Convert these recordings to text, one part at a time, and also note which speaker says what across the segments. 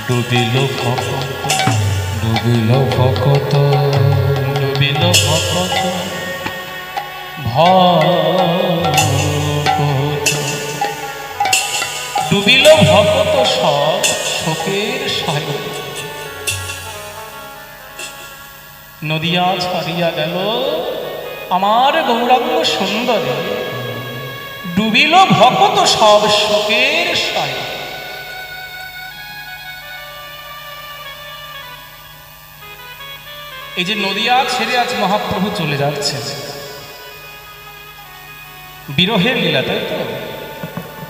Speaker 1: ডুবিল ভকত, ডুবিল ভকত, ডুবিল ভকত ভকত, ডুবিল ভকত সব শোকের সায়ন। নদিয়া ছাড়িয়া গেল আমার গৌরাঙ্গ সুন্দরে, ডুবিল ভকত সব শোকের সায়ন। এই যে নদিয়া ছেড়ে আজ মহাপ্রভু চলে যাচ্ছে, বিরহের লীলা, তাই তো?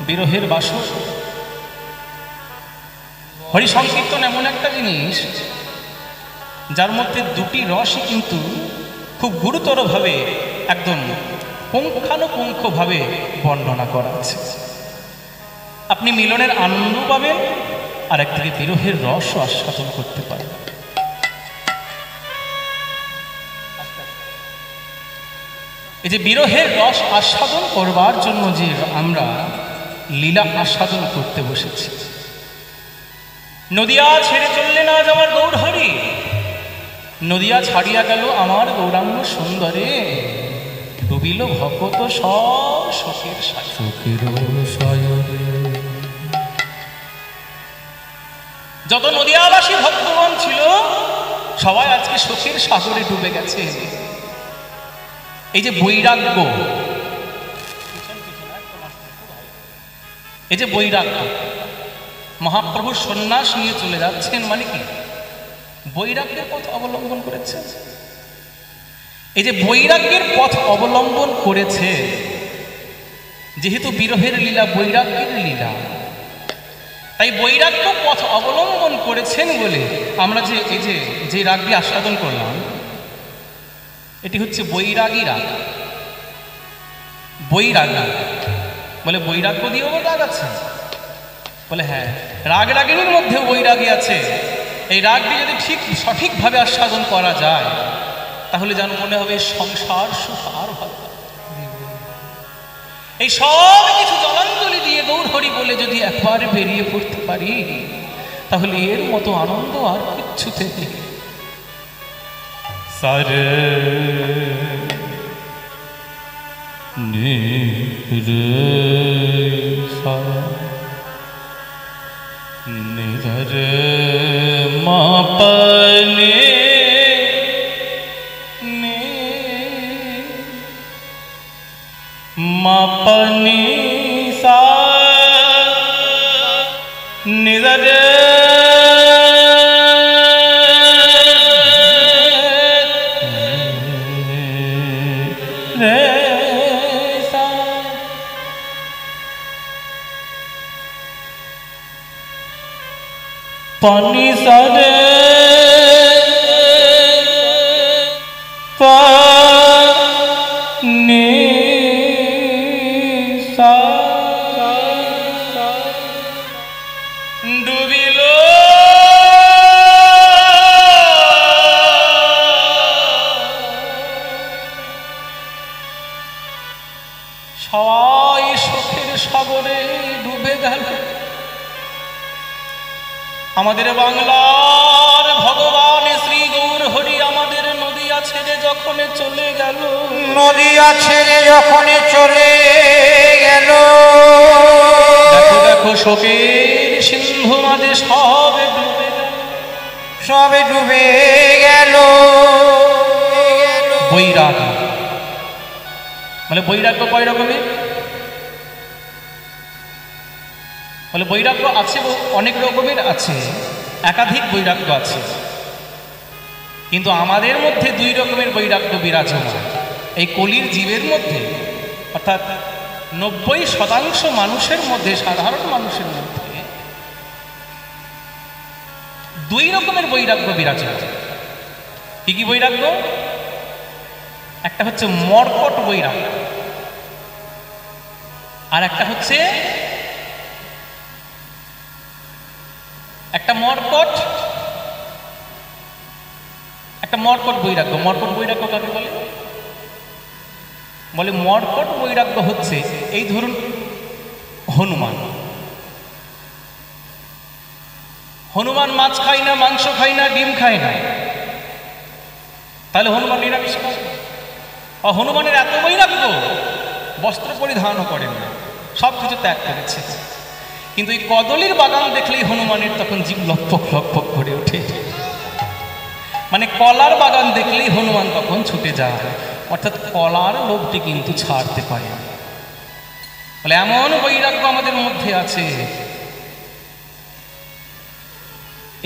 Speaker 1: বিরহের বাসর। হরি সংকীর্তন এমন একটা জিনিস যার মধ্যে দুটি রসই কিন্তু খুব গুরুতরভাবে, একদম পুঙ্খানুপুঙ্খভাবে বর্ণনা করা আছে। আপনি মিলনের আনন্দ পাবেন, আর একদিকে বিরহের রসও আস্বাদন করতে পারেন। এই যে বিরহের রস আস্বাদন করবার জন্য যে আমরা লীলা আস্বাদন করতে বসেছি। নদিয়া ছেড়ে চললেন আজ আমার গৌরহরি, নদিয়া ছাড়িয়া গেল আমার গৌরাঙ্গ সুন্দরে, ডুবিল ভকত সব শোকের সায়ন। যত নদিয়াবাসী ভক্তগণ ছিল সবাই আজকে শোকের সাগরে ডুবে গেছে। এই যে বৈরাগ্য, এই যে বৈরাগ্য, মহাপ্রভু সন্ন্যাস নিয়ে চলে যাচ্ছেন মানে কি? বৈরাগ্যের পথ অবলম্বন করেছে। এই যে বৈরাগ্যের পথ অবলম্বন করেছে, যেহেতু বিরহের লীলা বৈরাগ্যের লীলা, তাই বৈরাগ্য পথ অবলম্বন করেছেন বলে আমরা যে এই যে রাগটি আস্বাদন করলাম, এটি হচ্ছে বৈরাগী রাগ। বৈরাগী বলে বৈরাগ্য দিয়েও রাগ আছে? বলে হ্যাঁ, রাগ রাগিনীর মধ্যেও বৈরাগী আছে। এই রাগটি যদি ঠিক সঠিকভাবে আস্বাদন করা যায় তাহলে যেন মনে হবে সংসার সুখ আর ভালো। এই সব কিছু জলাঞ্জলি দিয়ে গৌরহরি বলে যদি একবার বেরিয়ে পড়তে পারি তাহলে এর মতো আনন্দ আর কিচ্ছুতে নেই। সারে নি রে সা নি রে মা পা নি নি মা পা নি সা নি রে पानी सारे पानी सा डूबिल सबाई शोकेर सागरे डूबे गेल আমাদের বাংলার ভগবান শ্রী গৌরহরি আমাদের নদিয়া ছেড়ে যখন চলে গেল,
Speaker 2: নদিয়া ছেড়ে যখন চলে গেল,
Speaker 1: দেখো দেখো শোকের সিন্ধু মাঝে সবে ডুবে গেল,
Speaker 2: সবে ডুবে গেল।
Speaker 1: বৈরাগ্য মানে বৈরাগ্য কয় রকমের? বলে বৈরাগ্য আছে, অনেক রকমের আছে, একাধিক বৈরাগ্য আছে, কিন্তু আমাদের মধ্যে দুই রকমের বৈরাগ্য বিরাজমান। এই কলির জীবের মধ্যে, অর্থাৎ 90% মানুষের মধ্যে, সাধারণ মানুষের মধ্যে দুই রকমের বৈরাগ্য বিরাজমান। কি কি বৈরাগ্য? একটা হচ্ছে মর্কট বৈরাগ্য, আর একটা হচ্ছে একটা মর্কট বৈরাগ্য। মর্কট বৈরাগ্য কাকে বলে? বলে মর্কট বৈরাগ্য হচ্ছে, এই ধরুন হনুমান, হনুমান মাছ খায় না, মাংস খায় না, ডিম খায় না, তাহলে হনুমান নিরামিষ খায়? হনুমানের এত বৈরাগ্য, বস্ত্র পরিধানও করেন না, সব কিছু ত্যাগ করেছে। কিন্তু এই কদলীর বাগান দেখলেই হনুমানের তখন জীব লকপক লকপক করে ওঠে। মানে কলার বাগান দেখলেই হনুমান তখন ছুটে যায়, অর্থাৎ কলার লোভটি কিন্তু ছাড়তে পারে। বলে এমন বৈরাগ্য আমাদের মধ্যে আছে,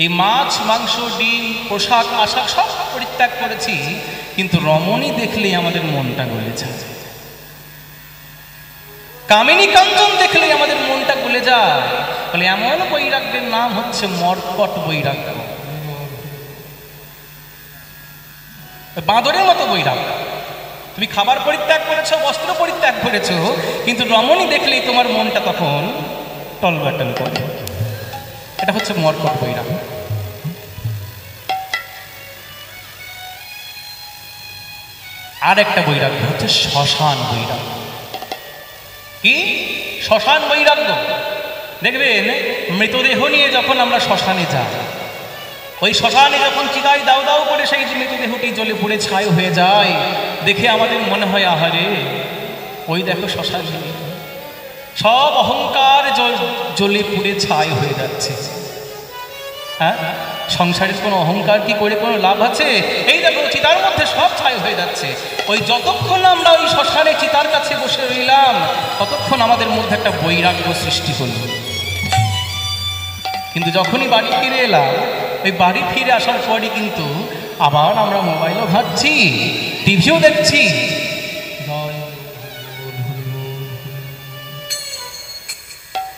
Speaker 1: এই মাছ মাংস ডিম পোশাক আশাক সব পরিত্যাগ করেছি, কিন্তু রমণী দেখলেই আমাদের মনটা গলে যায়, কামিনী কাঞ্চন দেখলেই আমাদের মনটা গলে যায়। বলে এমন বৈরাগ্যের নাম হচ্ছে মর্কট বৈরাগ্য, বাঁদরের মতো বৈরাগ্য। তুমি খাবার পরিত্যাগ করেছো, বস্ত্র পরিত্যাগ করেছো, কিন্তু রমণী দেখলেই তোমার মনটা তখন টলবাটল করে। এটা হচ্ছে মর্কট বৈরাগ্য। আর একটা বৈরাগ্য হচ্ছে শ্মশান বৈরাগ্য। কি? শ্মশান বৈরাগ্য। দেখবেন মৃতদেহ নিয়ে যখন আমরা শ্মশানে যাই, ওই শ্মশানে যখন চিতায় দাউ দাউ করে সেই মৃতদেহটি জ্বলে পুড়ে ছাই হয়ে যায়, দেখে আমাদের মনে হয় আহারে ওই দেখো শ্মশানে সব অহংকার জ্বলে পুড়ে ছাই হয়ে যাচ্ছে। হ্যাঁ, সংসারের কোনো অহংকার কি করে কোনো লাভ আছে? এই দেখো চিতার মধ্যে সব ছাই হয়ে যাচ্ছে। ওই যতক্ষণ আমরা ওই শ্মশানে চিতার কাছে বসে রইলাম, ততক্ষণ আমাদের মধ্যে একটা বৈরাগ্য সৃষ্টি হল। কিন্তু যখনই বাড়ি ফিরে এলাম, ওই বাড়ি ফিরে আসার পরই কিন্তু আবার আমরা মোবাইলও ঘাঁটছি, টিভিও দেখছি,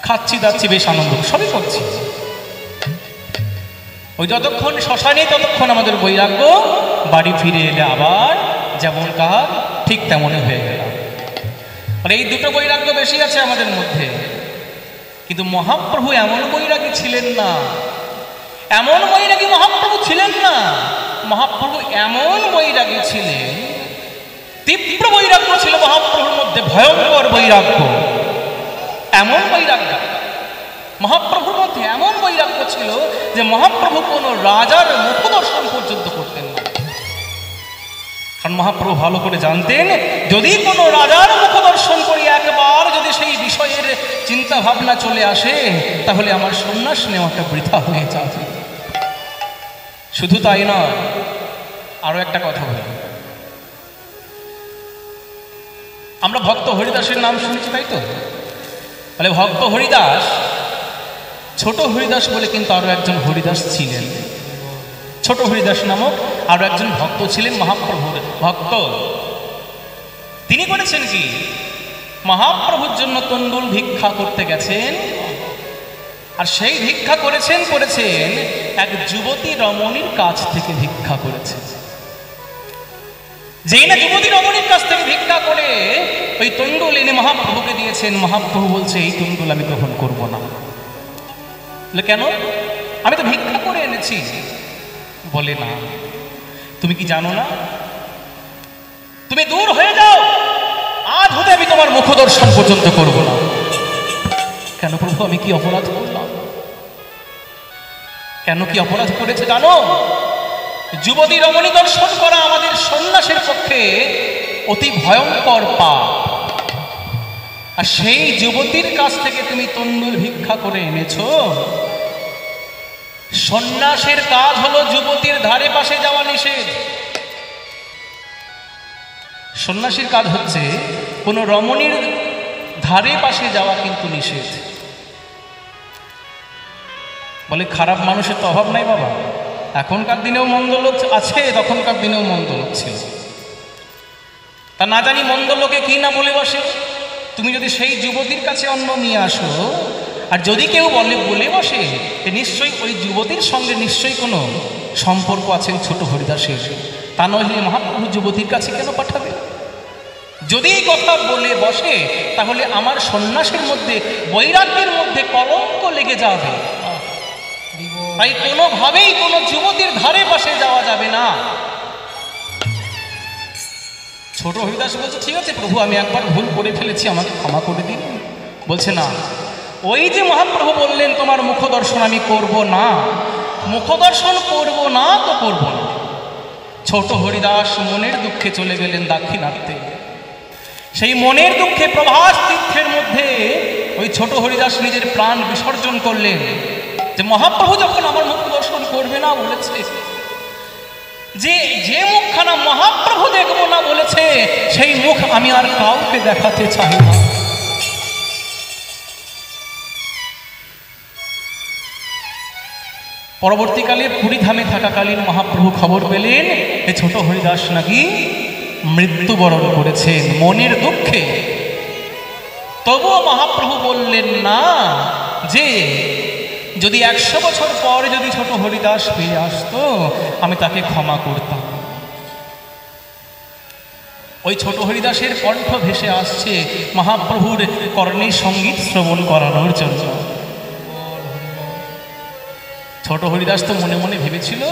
Speaker 1: খাচ্ছি দাচ্ছি, বেশ আনন্দ সবই করছি। ওই যতক্ষণ শ্মশানে ততক্ষণ আমাদের বৈরাগ্য, বাড়ি ফিরে এলে আবার যেমন কার ঠিক তেমনই হয়ে গেল। আর এই দুটো বৈরাগ্য বেশি আছে আমাদের মধ্যে। কিন্তু মহাপ্রভু এমন বৈরাগী ছিলেন না, এমন বৈরাগী মহাপ্রভু ছিলেন না। মহাপ্রভু এমন বৈরাগী ছিলেন, তীব্র বৈরাগ্য ছিল মহাপ্রভুর মধ্যে, ভয়ঙ্কর বৈরাগ্য। এমন বৈরাগ্য মহাপ্রভুর মধ্যে, এমন বৈরাগ্য ছিল যে মহাপ্রভু কোনো রাজার মুখ দর্শন পর্যন্ত করতেন না। কারণ মহাপ্রভু ভালো করে জানতেন, যদি কোনো রাজার মুখ দর্শন করি একবার, যদি সেই বিষয়ের চিন্তা ভাবনা চলে আসে, তাহলে আমার সন্ন্যাস নেওয়াটা বৃথা হয়ে যাবে। শুধু তাই নয়, আরো একটা কথা বলি। আমরা ভক্ত হরিদাসের নাম শুনেছি, তাই তো? বলে ভক্ত হরিদাস, ছোট হরিদাস বলে কিন্তু আরো একজন হরিদাস ছিলেন। ছোট হরিদাস নামক আরো একজন ভক্ত ছিলেন, মহাপ্রভুর ভক্ত। তিনি করেছেন কি, মহাপ্রভুর জন্য তণ্ডুল ভিক্ষা করতে গেছেন। আর সেই ভিক্ষা করেছেন এক যুবতী রমণীর কাছ থেকে ভিক্ষা করেছেন। যেই না যুবতী রমণীর কাছ থেকে ভিক্ষা করে ওই তণ্ডুল এনে মহাপ্রভুকে দিয়েছেন, মহাপ্রভু বলছে এই তণ্ডুল আমি গ্রহণ করব না। কেন? আমি তো ভিক্ষা করে এনেছি। বলে না, তুমি কি জানো না? তুমি দূর হয়ে যাও, আজ হতে আমি তোমার মুখ দর্শন পর্যন্ত করব না। কেন প্রভু, আমি কি অপরাধ করলাম? কেন কি অপরাধ করেছে জানো? যুবতী রমণী দর্শন করা আমাদের সন্ন্যাসের পক্ষে অতি ভয়ঙ্কর পাপ। আর সেই যুবতীর কাছ থেকে তুমি তণ্ডুল ভিক্ষা করে এনেছো। সন্ন্যাসের কাজ হলো যুবতীর ধারে পাশে যাওয়া নিষেধ। সন্ন্যাসীর কাজ হচ্ছে কোনো রমণীর ধারে পাশে যাওয়া কিন্তু নিষেধ। বলে খারাপ মানুষের তো অভাব নাই বাবা, এখনকার দিনেও মন্দ লোক আছে, তখনকার দিনেও মন্দ লোক ছিল। তা না জানি মন্দ লোকে কি না বলে বসে। তুমি যদি সেই যুবতীর কাছে অন্ন নিয়ে আসো, আর যদি কেউ বলে বসে, নিশ্চয়ই ওই যুবতীর সঙ্গে নিশ্চয়ই কোনো সম্পর্ক আছে ছোট হরিদাসের। তা নইলে মহাপ্রভু যুবতীর কাছে কেন পাঠাবে? যদি এই কথা বলে বসে, তাহলে আমার সন্ন্যাসের মধ্যে, বৈরাগ্যের মধ্যে কলঙ্ক লেগে যাবে। তাই কোনোভাবেই কোনো যুবতীর ধারে পাশে যাওয়া যাবে না। ছোট হরিদাস বলছে, ঠিক আছে প্রভু, আমি একবার ভুল করে ফেলেছি, আমাকে ক্ষমা করে দিন। বলছে না, ওই যে মহাপ্রভু বললেন তোমার মুখ দর্শন আমি করব না, মুখ দর্শন করব না তো করব না। ছোট হরিদাস মনের দুঃখে চলে গেলেন দাক্ষিণাত্যে। সেই মনের দুঃখে প্রভাস তীর্থের মধ্যে ওই ছোট হরিদাস নিজের প্রাণ বিসর্জন করলেন যে মহাপ্রভু যখন আমার মুখ দর্শন করবে না বলেছে, যে মুখখানা মহাপ্রভু দেখব না বলেছে, সেই মুখ আমি আর কাউকে দেখাতে চাই না। পরবর্তীকালে পুরীধামে থাকাকালীন মহাপ্রভু খবর পেলেন যে ছোট হরিদাস নাকি মৃত্যুবরণ করেছেন মনের দুঃখে। তবুও মহাপ্রভু বললেন না যে যদি 100 বছর পরে যদি ছোট হরিদাস ফিরে আসতো আমি তাকে ক্ষমা করতাম। ওই ছোট হরিদাসের কণ্ঠ ভেসে আসছে মহাপ্রভুর কর্ণে সঙ্গীত শ্রবণ করানোর জন্য। ছোট হরিদাস তো মনে মনে ভেবেছিল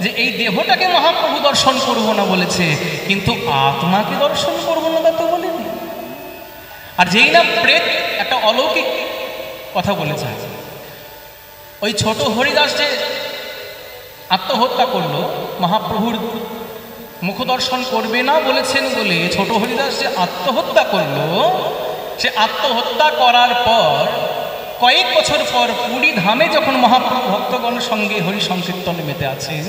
Speaker 1: যে এই দেহটাকে মহাপ্রভু দর্শন করব না বলেছে, কিন্তু আত্মাকে দর্শন করব না তা তো বলেনি। আর যেই না প্রেত একটা অলৌকিক কথা বলেছে, ওই ছোট হরিদাস যে আত্মহত্যা করলো, মহাপ্রভুর মুখ দর্শন করবে না বলেছেন বলে ছোট হরিদাস যে আত্মহত্যা করলো, সে আত্মহত্যা করার পর কয়েক বছর পর পুরী ধামে যখন মহাপ্রভু ভক্তগণের সঙ্গে হরি সংকীর্তনে মেতে আছেন,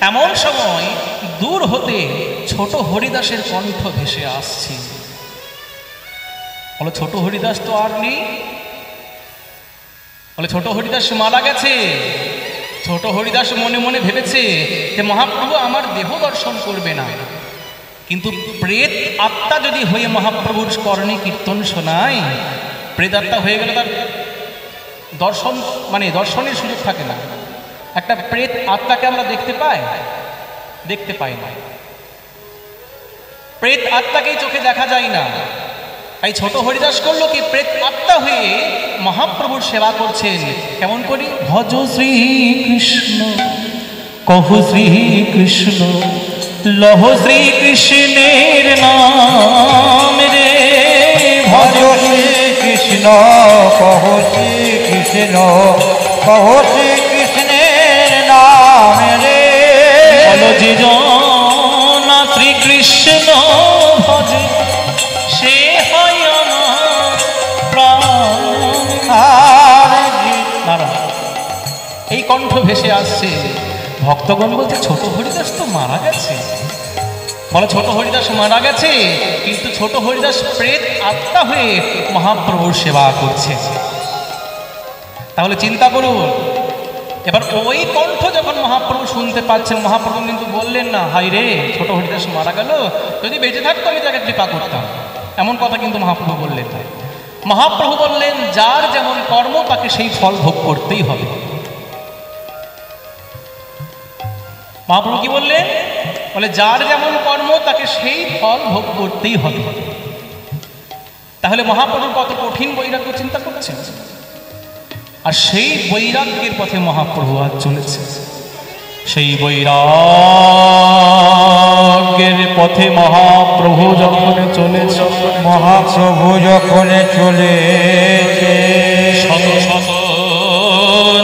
Speaker 1: এমন সময় দূর হতে ছোট হরিদাসের কণ্ঠ ভেসে আসছে। বলে ছোট হরিদাস তো আর নেই, বলে ছোট হরিদাস মারা গেছে। ছোট হরিদাস মনে মনে ভেবেছে যে মহাপ্রভু আমার দেহ দর্শন করবে না, কিন্তু প্রেত আত্মা যদি হয়ে মহাপ্রভুর কর্ণে কীর্তন শোনায়, প্রেত আত্মা হয়ে গেলে তার দর্শন দর্শনের সুযোগ থাকে না। একটা প্রেত আত্মাকে আমরা দেখতে পাই না, প্রেত আত্মাকেই চোখে দেখা যায় না। তাই ছোট হরিদাস করলো কি, প্রেত আত্মা হয়ে মহাপ্রভুর সেবা করছেন। কেমন করি? ভজ শ্রীকৃষ্ণ কহ শ্রীকৃষ্ণ লহ শ্রীকৃষ্ণের নাম রে,
Speaker 2: ভজ শ্রীকৃষ্ণ কহ শ্রীকৃষ্ণ কহ শ্রীকৃষ্ণের নাম রে।
Speaker 1: বলো যে জনা শ্রীকৃষ্ণ ভজে সে হয় আমার প্রাণ। এই কণ্ঠ ভেসে আসছে। ভক্তগণ বলছে ছোট হরিদাস তো মারা গেছে। বলে ছোট হরিদাস মারা গেছে, কিন্তু ছোট হরিদাস প্রেত আত্মা হয়ে মহাপ্রভুর সেবা করছে। তাহলে চিন্তা করুন, এবার ওই কণ্ঠ যখন মহাপ্রভু শুনতে পাচ্ছেন, মহাপ্রভু কিন্তু বললেন না হাই রে ছোট হরিদাস মারা গেল, যদি বেঁচে থাকতো আমি তাকে কৃপা করতাম, এমন কথা কিন্তু মহাপ্রভু বললেন না। মহাপ্রভু বললেন যার যেমন কর্ম তাকে সেই ফল ভোগ করতেই হবে। মহাপ্রভু কি বললেন? বলে যার যেমন কর্ম তাকে সেই ফল ভোগ করতেই হবে। তাহলে মহাপ্রভুর কত কঠিন বৈরাগ্য চিন্তা করছেন, আর সেই বৈরাগ্যের পথে মহাপ্রভু আজ চলেছে। সেই বৈরাগ্যের পথে মহাপ্রভু যখন চলেছে,
Speaker 2: মহাপ্রভু যখন চলেছে,
Speaker 1: শত শত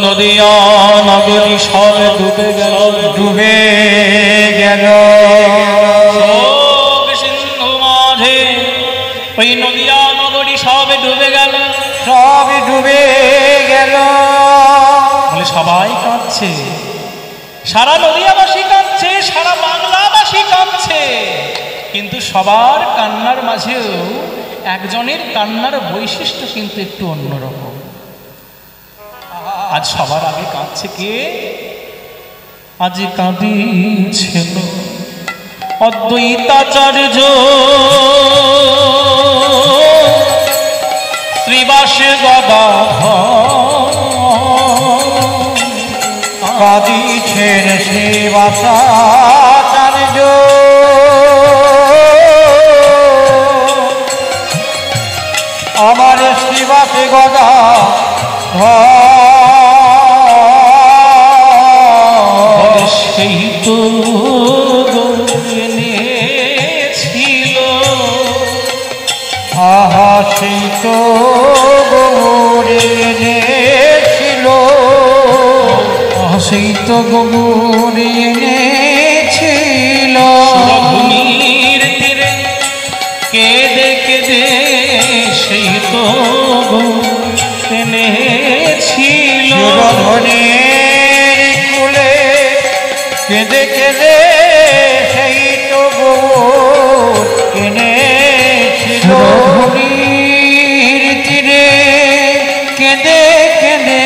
Speaker 1: নদিয়া নগরী সব ডুবে গেল,
Speaker 2: ডুবে গেল।
Speaker 1: সিন্ধু মাঝে ওই নদিয়া নগরী সব ডুবে গেল,
Speaker 2: সব ডুবে গেল।
Speaker 1: বলে সবাই কাঁদছে, সারা নদিয়াবাসী কাঁদছে, সারা বাংলাবাসী কাঁদছে, কিন্তু সবার কান্নার মাঝেও একজনের কান্নার বৈশিষ্ট্য কিন্তু একটু অন্যরকম। আজ সবার আগে কাঁদছে কে? আজ কাঁদিছেন অদ্বৈতাচার্য শ্রীবাস গদাধর,
Speaker 2: কাঁদিছেন শ্রীবাসাচার্য আমার শ্রীবাস গদাধর।
Speaker 1: সেই তো এনেছিল,
Speaker 2: আহা সেই তো গৌরে সেই তো গবুর এনেছিল
Speaker 1: সুরভূমির তীরে কেঁদে কেঁদে সেই তো এনেছিল
Speaker 2: সুরধনের কুলে কেঁদে কেঁদে সেই তো গবুর এনেছিল সুরধনির তীরে কেঁদে কেঁদে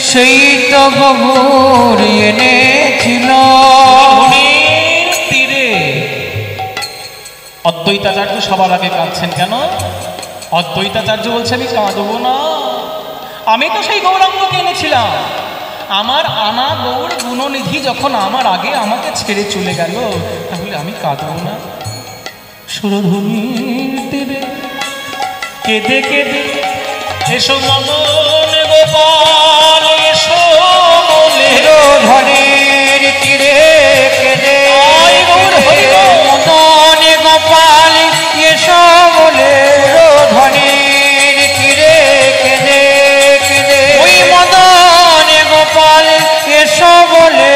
Speaker 2: সেই তো গবুর এনেছিল
Speaker 1: সুরভূমির তীরে। অদ্বৈতাচার্য সবার আগে কাঁদছেন কেন? অদ্বৈতাচার্য বলছে আমি কাঁদবো না, আমি তো সেই গৌরাঙ্গকে এনেছিলাম। আমার আনা গৌর গুণনিধি যখন আমার আগে আমাকে ছেড়ে চলে গেল, তাহলে আমি কাঁদবো না? সুরধুনির তীরে কেঁদে কেঁদে এসো মদন গোপাল এসো বলে
Speaker 2: ধনের তীরে কেঁদে
Speaker 1: আয় গৌর হরি বল।
Speaker 2: মদন গোপাল এসো বলে ধনের তীরে কেঁদে কেঁদে ওই মদন গোপাল এসো বলে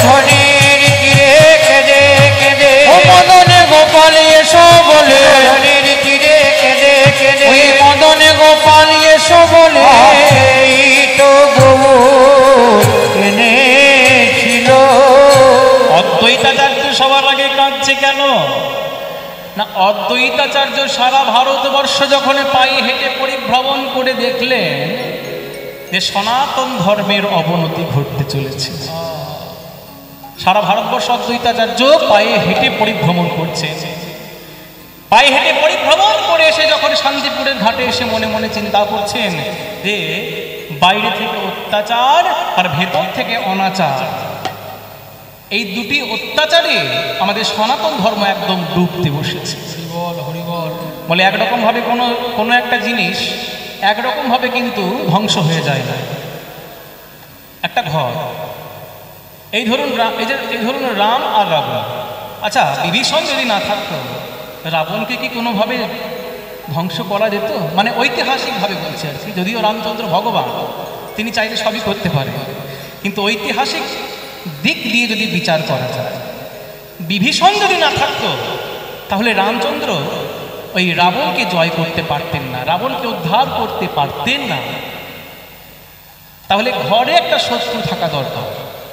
Speaker 2: ধনের তীরে কেঁদে কেঁদে ও মদন গোপাল এসো বলে ধনের তীরে কেঁদে কেঁদে ওই মদন গোপাল এসো বলে এই তো গবুর এনেছিল।
Speaker 1: অদ্বৈতাচার্য সবার আগে কাঁদছে কেন না? অদ্বৈতাচার্য সারা ভারতবর্ষ যখন পায়ে হেঁটে পরিভ্রমণ করে দেখলেন যে সনাতন ধর্মের অবনতি ঘটতে চলেছে। সারা ভারতবর্ষ অদ্বৈতাচার্য পায়ে হেঁটে পরিভ্রমণ করছে। পায়ে হেঁটে পরিভ্রমণ করে এসে যখন শান্তিপুরের ঘাটে এসে মনে মনে চিন্তা করছেন যে বাইরে থেকে অত্যাচার আর ভেতর থেকে অনাচার, এই দুটি অত্যাচারে আমাদের সনাতন ধর্ম একদম ডুবতে বসেছে। বলে একরকম ভাবে কোনো একটা জিনিস একরকম ভাবে কিন্তু ধ্বংস হয়ে যায় না। একটা ঘর, এই ধরুন রাম আর রাবণ। আচ্ছা, বিভীষণ যদি না থাকতো, রাবণকে কি কোনোভাবে ধ্বংস করা যেত? মানে ঐতিহাসিকভাবে বলছে আর কি, যদিও রামচন্দ্র ভগবান, তিনি চাইলে সবই করতে পারে, কিন্তু ঐতিহাসিক দিক দিয়ে যদি বিচার করা যায়, বিভীষণ যদি না থাকতো তাহলে রামচন্দ্র ওই রাবণকে জয় করতে পারতেন না, রাবণকে উদ্ধার করতে পারতেন না। তাহলে ঘরে একটা শত্রু থাকা দরকার,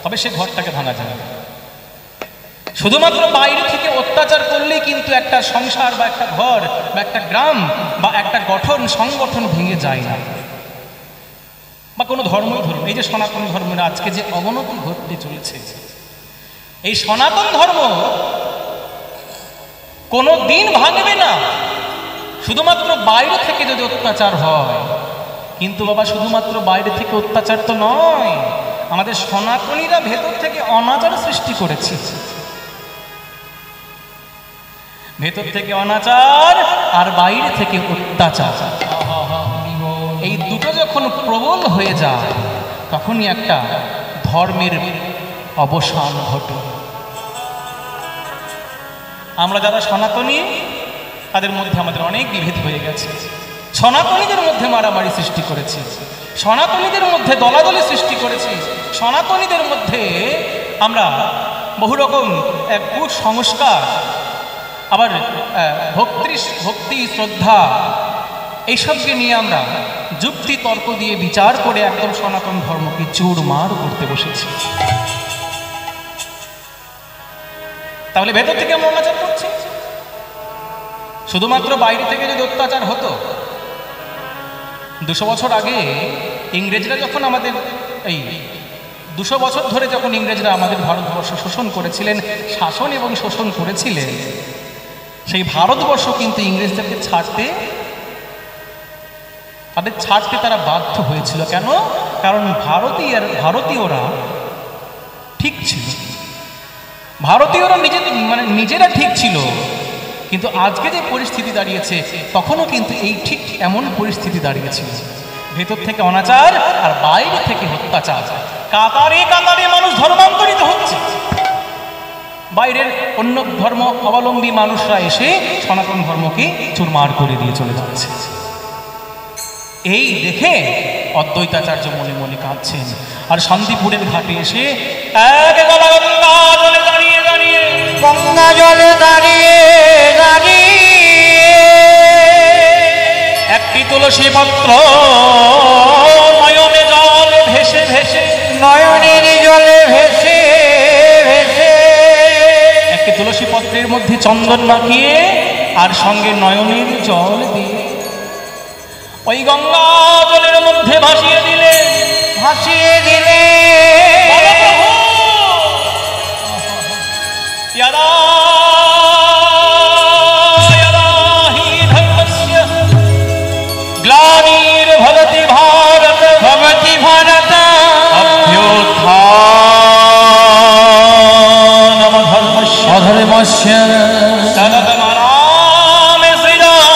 Speaker 1: তবে সে ঘরটাকে ভাঙা যাবে না। শুধুমাত্র বাইরে থেকে অত্যাচার করলেই কিন্তু একটা সংসার বা একটা ঘর বা একটা গ্রাম বা একটা সংগঠন ভেঙে যায় না। বা কোনো ধর্মই ধরুন, এই যে সনাতন ধর্মের আজকে যে অবনতি ঘটতে চলেছে, এই সনাতন ধর্ম কোনো দিন ভাঙবে না শুধুমাত্র বাইরে থেকে যদি অত্যাচার হয়। কিন্তু বাবা, শুধুমাত্র বাইরে থেকে অত্যাচার তো নয়, আমাদের সনাতনীরা ভেতর থেকে অনাচার সৃষ্টি করেছে। ভেতর থেকে অনাচার আর বাইরে থেকে অত্যাচার, এই দুটো যখন প্রবল হয়ে যায় তখনই একটা ধর্মের অবসান ঘটে। আমরা যারা সনাতনী, তাদের মধ্যে আমাদের অনেক বিভেদ হয়ে গেছে। সনাতনীদের মধ্যে মারামারি সৃষ্টি করেছি, সনাতনীদের মধ্যে দলাদলি সৃষ্টি করেছি, সনাতনীদের মধ্যে আমরা বহু রকম কুসংস্কার, আবার ভক্তি শ্রদ্ধা, এইসবকে নিয়ে আমরা যুক্তি তর্ক দিয়ে বিচার করে একদম সনাতন ধর্মকে চুরমার করতে বসেছি। তাহলে ভেতর থেকে আমরা অত্যাচার করছি। শুধুমাত্র বাইরে থেকে যদি অত্যাচার হতো, 200 বছর আগে ইংরেজরা যখন আমাদের এই 200 বছর ধরে যখন ইংরেজরা আমাদের ভারতবর্ষ শোষণ করেছিলেন, শাসন এবং শোষণ করেছিলেন, সেই ভারতবর্ষ কিন্তু ইংরেজদেরকে ছাড়তে তারা বাধ্য হয়েছিল। কেন? কারণ ভারতীয়রা ঠিক ছিল, ভারতীয়রা নিজেরা ঠিক ছিল। কিন্তু আজকে যে পরিস্থিতি দাঁড়িয়েছে, তখনও কিন্তু এই ঠিক এমন পরিস্থিতি দাঁড়িয়েছিল। ভেতর থেকে অনাচার আর বাইরে থেকে অত্যাচার, কাতারে কাতারে মানুষ ধর্মান্তরিত হচ্ছে। বাইরের অন্য ধর্ম অবলম্বী মানুষরা এসে সনাতন ধর্মকে চুরমার করে দিয়ে চলে যাচ্ছে। এই দেখে অদ্বৈতাচার্য মনে মনে কাঁদছেন। আর শান্তিপুরের ঘাটে এসে এক গলা গঙ্গা জলে দাঁড়িয়ে দাঁড়িয়ে,
Speaker 2: গঙ্গা জলে দাঁড়িয়ে দাঁড়িয়ে
Speaker 1: একটি তুলসী পত্র নয়নে জল ভেসে ভেসে,
Speaker 2: নয়নের জলে ভেসে ভেসে,
Speaker 1: একটি তুলসী পত্রের মধ্যে চন্দন মাখিয়ে আর সঙ্গে নয়নের জল দিয়ে ওই গঙ্গা জলের মধ্যে ভাসিয়ে দিলে,
Speaker 2: ভাসিয়ে দিলে।
Speaker 1: यदा यदा हि धर्मस्य ग्लानिर्भवति भारत,
Speaker 2: भवति भारत
Speaker 1: अभ्युत्थानमधर्मस्य,
Speaker 2: अधर्मस्य
Speaker 1: तदतमनामे सृजाम्यहम्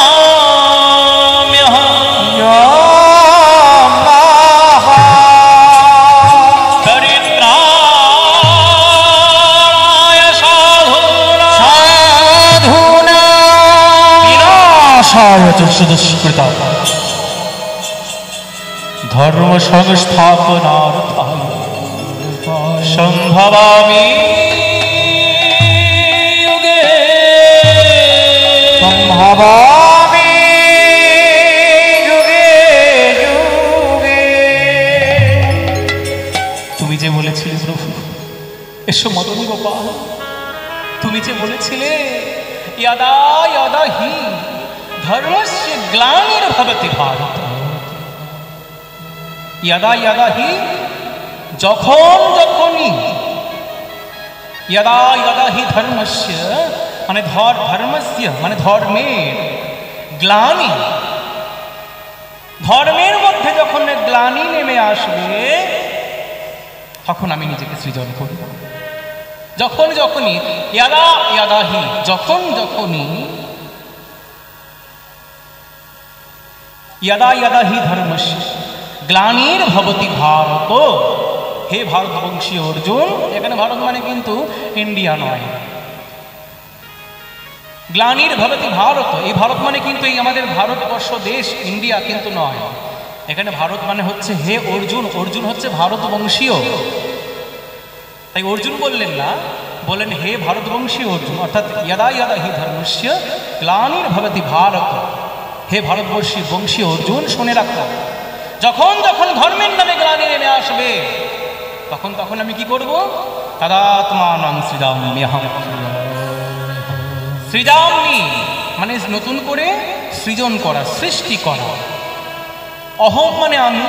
Speaker 1: दुष्कृता धर्म संस्थापनार्थाय संभवामि युगे,
Speaker 2: संभवामि युगे युगे।
Speaker 1: তুমি যে বলেছিলে প্রভু, এসো মদন গোপাল, তুমি যে বলেছিলে यदा यदा हि धर्मस्य ग्लानिर्भवति भारत, यदा यदा हि যখন যখনই, यदा यदा हि धर्मस्य মানে ধর্মস্য মানে ধর্মের, গ্লানি ধর্মের মধ্যে যখন গ্লানি নেমে আসবে তখন আমি নিজেকে সৃজন করব। যখন যখনই यदा यदा हि যখন যখনই, यदा यदा हि धर्मस्य ग्लानिर्भवति भारत, হে ভারতবংশী অর্জুন, এখানে ভারত মানে কিন্তু ইন্ডিয়া নয়, গ্লানির্ভবতি ভারত, এই ভারত মানে কিন্তু এই আমাদের ভারতবর্ষ দেশ ইন্ডিয়া কিন্তু নয়, এখানে ভারত মানে হচ্ছে হে অর্জুন, অর্জুন হচ্ছে ভারতবংশীয়, তাই অর্জুন বললেন না, বলেন হে ভারতবংশী অর্জুন, অর্থাৎ यदा यदा हि धर्मस्य ग्लानिर्भवति भारत, হে ভারতবর্ষী বংশী অর্জুন শুনে রাখো, যখন যখন ধর্মের নামে গ্লানি নেমে আসবে তখন তখন আমি কি করব, তদাত্মানং সৃজাম্যহম, সৃজামি মানে নতুন করে সৃজন করা, সৃষ্টি করা, অহম মানে আমি,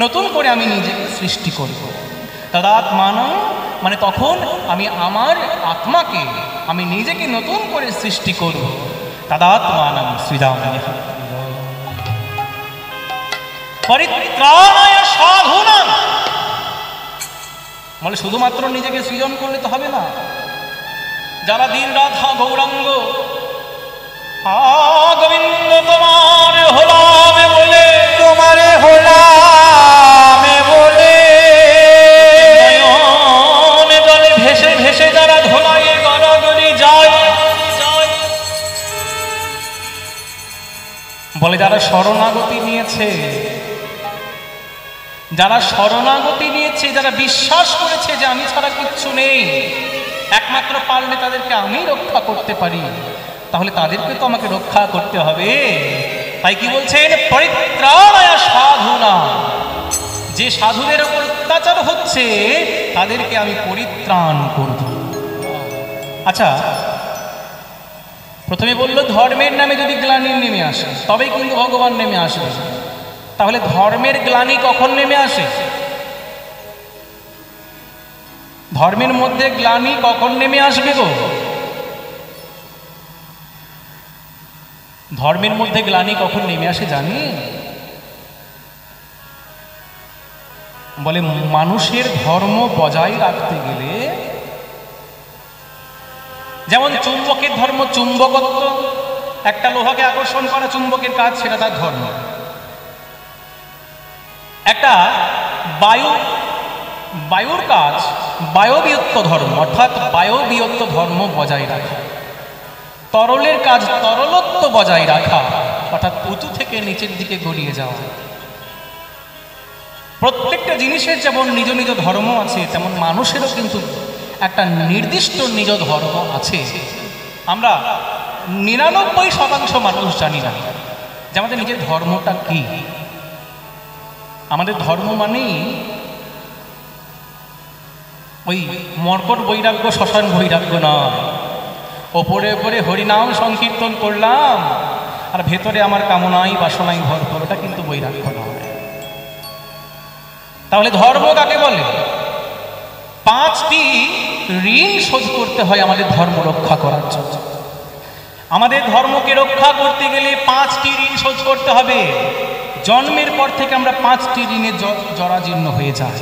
Speaker 1: নতুন করে আমি নিজেকে সৃষ্টি করব, তদাত্মানং মানে তখন আমি আমার আত্মাকে, আমি নিজেকে নতুন করে সৃষ্টি করব, তদাত্মানং সৃজাম্যহম পরিত্রাণায় সাধুনাং, মানে শুধুমাত্র নিজেকে সৃজন করলে তো হবে না, যারা দিন রাত গৌরাঙ্গ গোবিন্দ তোমার হলামে বলে,
Speaker 2: তোমারে হলামে বলে,
Speaker 1: নয়নে জলে ভেসে ভেসে যারা ধোলায় গড়াগড়ি যায়, বলে যারা শরণাগতি নিয়েছে, যারা শরণাগতি নিয়েছে, যারা বিশ্বাস করেছে যে আমি ছাড়া কিচ্ছু নেই, একমাত্র পারলে তাদেরকে আমি রক্ষা করতে পারি, তাহলে তাদেরকে তো আমাকে রক্ষা করতে হবে। তাই কি বলছেন, পরিত্রাণায় সাধুনা, যে সাধুদের উপর অত্যাচার হচ্ছে তাদেরকে আমি পরিত্রাণ করব। আচ্ছা, প্রথমে বলল ধর্মের নামে যদি গ্লানি নেমে আসে তবেই কিন্তু ভগবান নেমে আসবে, তাহলে ধর্মের গ্লানি কখন নেমে আসে, ধর্মের মধ্যে গ্লানি কখন নেমে আসবে গো, ধর্মের মধ্যে গ্লানি কখন নেমে আসে জানি, বলে মানুষের ধর্ম বজায় রাখতে গেলে, যেমন চুম্বকের ধর্ম চুম্বকত্ব, একটা লোহাকে আকর্ষণ করা চুম্বকের কাজ, সেটা তার ধর্ম। একটা বায়ুর কাজ বায়বীয়ত্ব ধর্ম, অর্থাৎ বায়বীয়ত্ব ধর্ম বজায় রাখা। তরলের কাজ তরলত্ব বজায় রাখা। অর্থাৎ উঁচু থেকে নিচের দিকে গড়িয়ে যাওয়া। প্রত্যেকটা জিনিসের যেমন নিজ নিজ ধর্ম আছে, তেমন মানুষেরও কিন্তু একটা নির্দিষ্ট নিজ ধর্ম আছে। আমরা 99% মানুষ জানি না যে আমাদের নিজের ধর্মটা কি। আমাদের ধর্ম মানেই ওই মর্কট বৈরাগ্য, শ্মশান বৈরাগ্য নয়। ওপরে ওপরে হরিনাম সংকীর্তন করলাম আর ভেতরে আমার কামনাই বাসনাই ভরপুর, ওটা কিন্তু বৈরাগ্য নয়। তাহলে ধর্ম কাকে বলে? 5টি ঋণ শোধ করতে হয় আমাদের ধর্ম রক্ষা করার জন্য। আমাদের ধর্মকে রক্ষা করতে গেলে 5টি ঋণ শোধ করতে হবে। জন্মের পর থেকে আমরা 5টি ঋণে জরাজীর্ণ হয়ে যাই।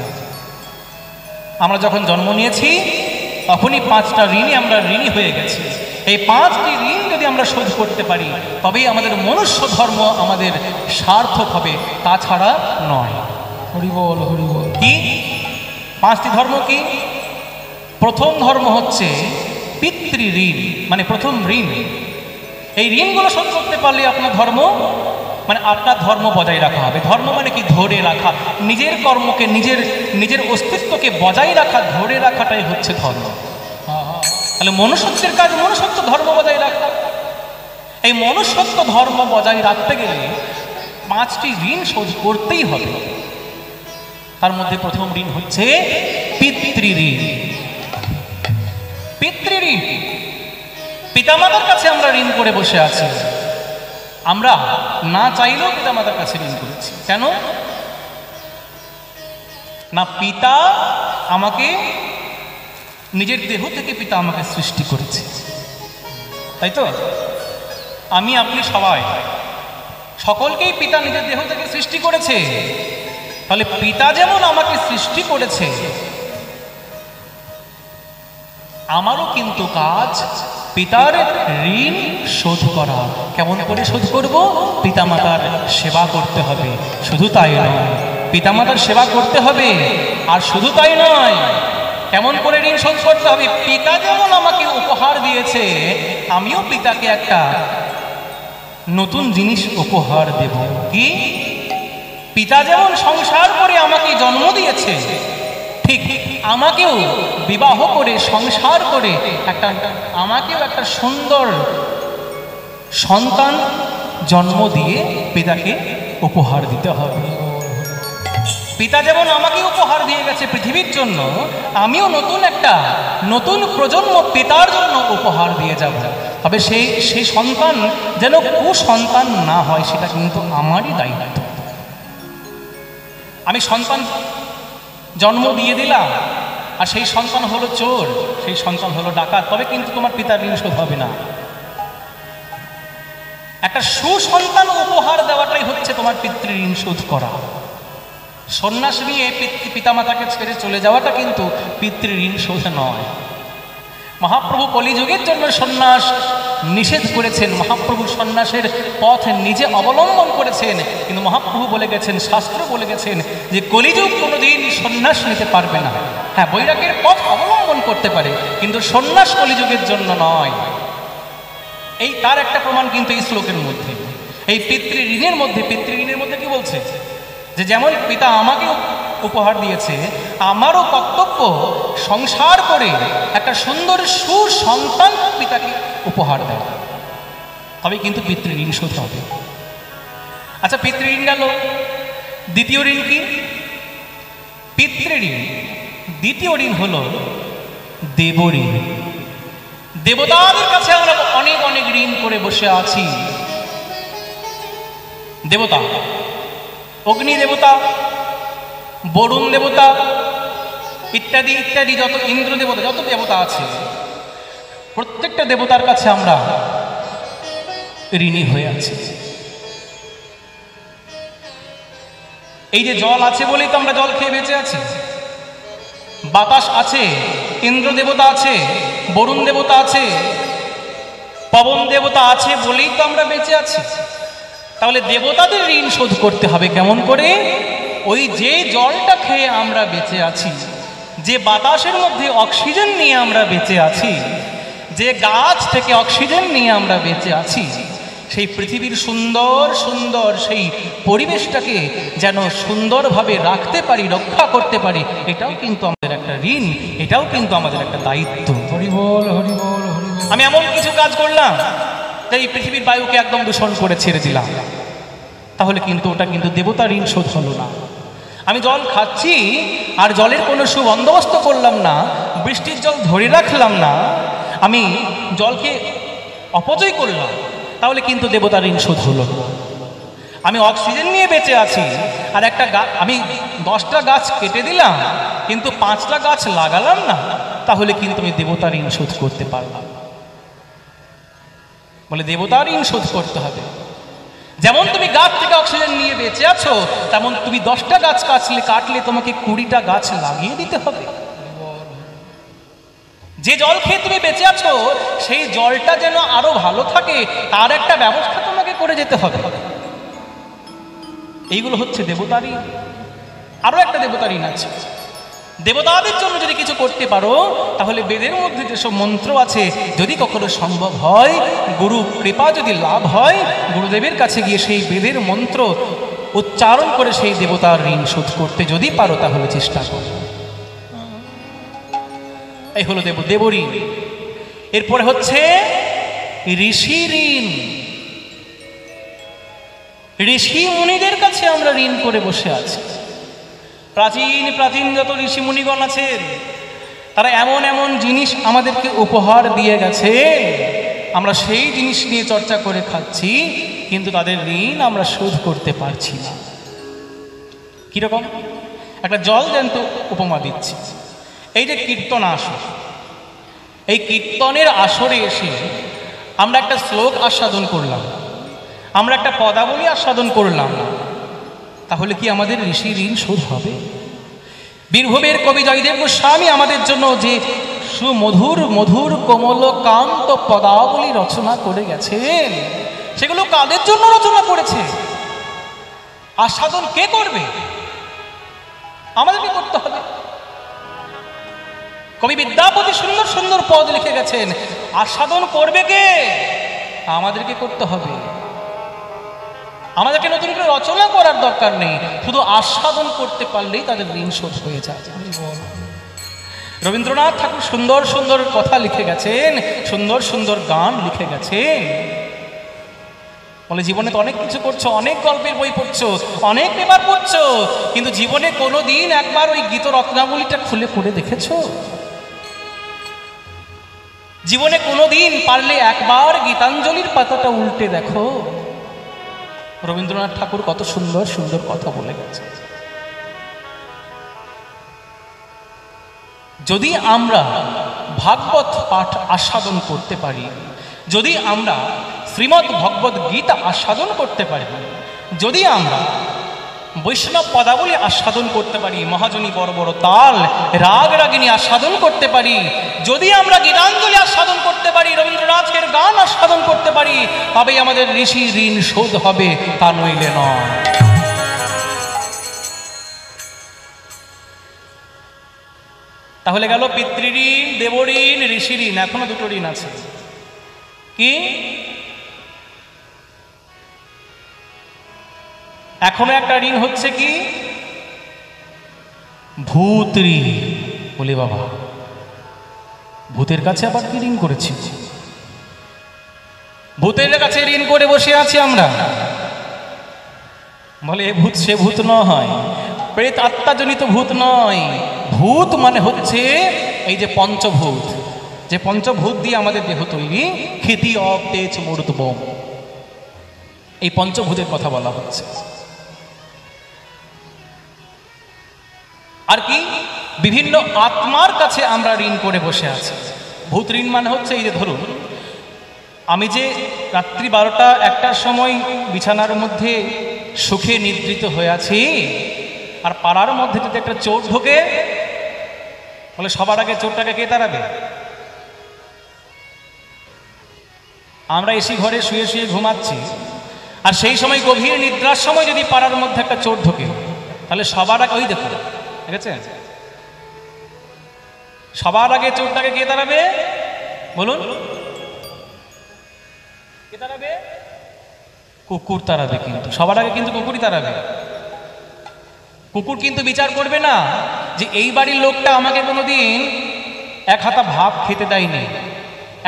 Speaker 1: আমরা যখন জন্ম নিয়েছি তখনই 5টা ঋণে আমরা ঋণী হয়ে গেছি। এই 5টি ঋণ যদি আমরা শোধ করতে পারি তবেই আমাদের মনুষ্য ধর্ম আমাদের সার্থক হবে, তাছাড়া নয়।
Speaker 2: হরিবল হরিবল।
Speaker 1: কি 5টি ধর্ম কি? প্রথম ধর্ম হচ্ছে পিতৃ ঋণ, মানে প্রথম ঋণ। এই ঋণগুলো শোধ করতে পারলে আপনার ধর্ম, মানে আপনার ধর্ম বজায় রাখা হবে। ধর্ম মানে কি? ধরে রাখা, নিজের কর্মকে, নিজের অস্তিত্বকে বজায় রাখা, ধরে রাখাটাই হচ্ছে ধর্ম। তাহলে মনুষ্যত্বের কাজ মনুষ্যত্ব ধর্ম বজায় রাখা। এই মনুষ্যত্ব ধর্ম বজায় রাখতে গেলে 5টি ঋণ শোধ করতেই হবে। তার মধ্যে প্রথম ঋণ হচ্ছে পিতৃ ঋণ। পিতৃ ঋণ, পিতামাতার কাছে আমরা ঋণ করে বসে আছি। আমরা না চাইলেও পিতামাতার কাছে ঋণ করেছি। কেন না? পিতা আমাকে, নিজের দেহ থেকে পিতা আমাকে সৃষ্টি করেছে, তাই তো? আমি আপনি সবাই, সকলকেই পিতা নিজের দেহ থেকে সৃষ্টি করেছে। তাহলে পিতা যেমন আমাকে সৃষ্টি করেছে, আমারও কিন্তু কাজ পিতার ঋণ শোধ করা। কেমন করে শোধ করব? পিতামাতার সেবা করতে হবে। শুধু তাই নয়, পিতামাতার সেবা করতে হবে। আর শুধু তাই নয়, কেমন করে ঋণ শোধ করতে হবে? পিতা যেমন আমাকে উপহার দিয়েছে, আমিও পিতাকে একটা নতুন জিনিস উপহার দেব। কি? পিতা যেমন সংসার করে আমাকে জন্ম দিয়েছে, ঠিক আমাকেও বিবাহ করে, সংসার করে আমাকেও একটা সুন্দর সন্তান জন্ম দিয়ে পিতাকে উপহার দিতে হবে। পিতা যেমন আমাকে উপহার দিয়ে গেছে পৃথিবীর জন্য, আমিও নতুন প্রজন্ম পিতার জন্য উপহার দিয়ে যাব। তবে সেই সন্তান যেন কুসন্তান না হয়, সেটা কিন্তু আমারই দায়িত্ব। আমি সন্তান জন্ম দিয়ে দিলাম আর সেই সন্তান হলো চোর, সেই সন্তান হলো ডাকাত, তবে কিন্তু তোমার পিতার ঋণ শোধ হবে না। একটা সুসন্তান উপহার দেওয়াটাই হচ্ছে তোমার পিতৃ ঋণ শোধ করা। সন্ন্যাস নিয়ে পিতামাতাকে ছেড়ে চলে যাওয়াটা কিন্তু পিতৃ ঋণ শোধ নয়। মহাপ্রভু কলিযুগের জন্য সন্ন্যাস নিষেধ করেছেন। মহাপ্রভু সন্ন্যাসের পথ নিজে অবলম্বন করেছেন, কিন্তু মহাপ্রভু বলে গেছেন, শাস্ত্র বলে গেছেন যে কলিযুগ কোনোদিন সন্ন্যাস নিতে পারবে না। হ্যাঁ, বৈরাগ্যের পথ অবলম্বন করতে পারে, কিন্তু সন্ন্যাস কলিযুগের জন্য নয়। এই তার একটা প্রমাণ কিন্তু এই শ্লোকের মধ্যে, এই পিতৃ ঋণের মধ্যে। পিতৃ ঋণের মধ্যে কি বলছে? যে যেমন পিতা আমাকে উপহার দিয়েছে, আমারও কর্তব্য সংসার করে একটা সুন্দর সুসন্তান পিতাকে উপহার দেয়, তবে কিন্তু পিতৃ ঋণ শোধ হবে। আচ্ছা, পিতৃ ঋণ গেল। দ্বিতীয় ঋণ কি? পিতৃ ঋণ দ্বিতীয় ঋণ হল দেব ঋণ। দেবতাদের কাছে আমরা অনেক অনেক ঋণ করে বসে আছি। দেবতা, অগ্নি দেবতা, বরুণ দেবতা ইত্যাদি ইত্যাদি, যত ইন্দ্র দেবতা, যত দেবতা আছে, প্রত্যেকটা দেবতার কাছে আমরা ঋণী হয়ে আছি। এই যে জল আছে বলেই তো আমরা জল খেয়ে বেঁচে আছি। বাতাস আছে, ইন্দ্র দেবতা আছে, বরুণ দেবতা আছে, পবন দেবতা আছে বলেই তো আমরা বেঁচে আছি। তাহলে দেবতাদের ঋণ শোধ করতে হবে। কেমন করে? ওই যে জলটা খেয়ে আমরা বেঁচে আছি, যে বাতাসের মধ্যে অক্সিজেন নিয়ে আমরা বেঁচে আছি, যে গাছ থেকে অক্সিজেন নিয়ে আমরা বেঁচে আছি, সেই পৃথিবীর সুন্দর সুন্দর সেই পরিবেশটাকে যেন সুন্দরভাবে রাখতে পারি, রক্ষা করতে পারি, এটাও কিন্তু আমাদের একটা ঋণ, এটাও কিন্তু আমাদের একটা দায়িত্ব।
Speaker 2: হরি বল, হরি বল, হরি বল।
Speaker 1: আমি এমন কিছু কাজ করলাম তাই এই পৃথিবীর বায়ুকে একদম দূষণ করে ছেড়ে দিলাম, তাহলে কিন্তু ওটা কিন্তু দেবতার ঋণ শোধ হলো না। আমি জল খাচ্ছি আর জলের কোনো সুবন্দোবস্ত করলাম না, বৃষ্টির জল ধরে রাখলাম না, আমি জলকে অপচয় করলাম, তাহলে কিন্তু দেবতার ঋণ শোধ হলো না। আমি অক্সিজেন নিয়ে বেঁচে আছি আর আমি 10টা গাছ কেটে দিলাম কিন্তু 5টা গাছ লাগালাম না, তাহলে কিন্তু আমি দেবতার ঋণ শোধ করতে পারলাম। বলে দেবতার ঋণ শোধ করতে হবে। যেমন তুমি গাছ থেকে অক্সিজেন নিয়ে বেঁচে আছো, তেমন তুমি 10টা গাছ কাটলে তোমাকে 20টা গাছ লাগিয়ে দিতে হবে। যে জল খেয়ে তুমি বেঁচে আছো সেই জলটা যেন আরো ভালো থাকে তার একটা ব্যবস্থা তোমাকে করে যেতে হবে। এইগুলো হচ্ছে দেবতার ঋণ। আরো একটা দেবতার ঋণ আছে। দেবতাদের জন্য যদি কিছু করতে পারো তাহলে বেদের মধ্যে যেসব মন্ত্র আছে, যদি কখনো সম্ভব হয়, গুরু কৃপা যদি লাভ হয়, গুরুদেবের কাছে গিয়ে সেই বেদের মন্ত্র উচ্চারণ করে সেই দেবতার ঋণ শোধ করতে যদি পারো তাহলে চেষ্টা করো। এই হলো দেবঋণ। এরপরে হচ্ছে ঋষি ঋণ। ঋষি মুনিদের কাছে আমরা ঋণ করে বসে আছি। প্রাচীন প্রাচীন যত ঋষি মুনিগণ আছেন তারা এমন এমন জিনিস আমাদেরকে উপহার দিয়ে গেছে, আমরা সেই জিনিস নিয়ে চর্চা করে খাচ্ছি, কিন্তু তাদের ঋণ আমরা শোধ করতে পারছি না। কিরকম? একটা জল জ্যান্ত উপমা দিচ্ছি। এই যে কীর্তন আসর, এই কীর্তনের আসরে এসে আমরা একটা শ্লোক আস্বাদন করলাম, আমরা একটা পদাবলী আস্বাদন করলাম, তাহলে কি আমাদের ঋষি ঋণ শোধ হবে? বীরভূমের কবি জয়দেব গোস্বামী আমাদের জন্য যে সুমধুর মধুর কোমল কান্ত পদাবলী রচনা করে গেছেন, সেগুলো কাদের জন্য রচনা করেছে? আস্বাদন কে করবে? আমাদেরকে করতে হবে। কবি বিদ্যাপতি সুন্দর সুন্দর পদ লিখে গেছেন, আস্বাদন করবে কে? আমাদেরকে করতে হবে। আমাদেরকে নতুন করে রচনা করার দরকার নেই, শুধু আস্বাদন করতে পারলেই তাদের ঋণ শোধ হয়ে যায়। রবীন্দ্রনাথ ঠাকুর সুন্দর সুন্দর কথা লিখে গেছেন, সুন্দর সুন্দর গান লিখে গেছেন। বলে জীবনে তো অনেক কিছু করছো, অনেক গল্পের বই পড়ছো, অনেক পেপার পড়ছো, কিন্তু জীবনে কোনোদিন একবার ওই গীত রত্নাবলীটা খুলে পড়ে দেখেছো? জীবনে কোনোদিন পারলে একবার গীতাঞ্জলির পাতাটা উল্টে দেখো। রবীন্দ্রনাথ ঠাকুর কত সুন্দর সুন্দর কথা বলে গেছে। যদি আমরা ভাগবত পাঠ আস্বাদন করতে পারি, যদি আমরা শ্রীমদ্ ভগবদ গীতা আস্বাদন করতে পারি, যদি আমরা বৈষ্ণব পদাবলী আস্বাদন করতে পারি, মহাজনী বড় বড় তাল রাগ রাগিনী আস্বাদন করতে পারি, যদি আমরা গীতাঞ্জলি আস্বাদন করতে পারি, রবীন্দ্রনাথের গান আস্বাদন করতে পারি, তবেই আমাদের ঋষি ঋণ শোধ হবে, তা নইলে নয়। তাহলে গেল পিতৃঋণ, দেবঋণ, ঋষি ঋণ। এখনো দুটো ঋণ আছে। কি? এখনো একটা ঋণ হচ্ছে কি? ভূত ঋণ। বলি বাবা, ভূতের কাছে আবার কি ঋণ করেছি? ভূতের কাছে ঋণ করে বসে আছি আমরা। বলে এ ভূত সে ভূত নয়, প্রেত আত্মাজনিত ভূত নয়। ভূত মানে হচ্ছে এই যে পঞ্চভূত, যে পঞ্চভূত দিয়ে আমাদের দেহ তৈরি, ক্ষিতি অপ তেজ মরুত বোম, এই পঞ্চভূতের কথা বলা হচ্ছে। আর কি? বিভিন্ন আত্মার কাছে আমরা ঋণ করে বসে আছি। ভূত ঋণ মানে হচ্ছে এই যে ধরুন, আমি যে রাত্রি 12টা 1টার সময় বিছানার মধ্যে সুখে নিদ্রিত হয়ে আছি, আর পাড়ার মধ্যে যদি একটা চোর ঢোকে, বলে সবার আগে চোরটাকে কে তাড়াবে? আমরা এসি ঘরে শুয়ে শুয়ে ঘুমাচ্ছি, আর সেই সময় গভীর নিদ্রার সময় যদি পাড়ার মধ্যে একটা চোর ঢোকে, তাহলে সবার আগে ওই দেখো, ঠিক আছে, সবার আগে চোরটাকে কে তাড়াবে? বলুন, কে তাড়াবে? কুকুর তাড়াবে, কিন্তু সবার আগে কিন্তু কুকুরই তাড়াবে। কুকুর কিন্তু বিচার করবে না যে এই বাড়ির লোকটা আমাকে কোনোদিন এক হাতা ভাত খেতে দেয়নি,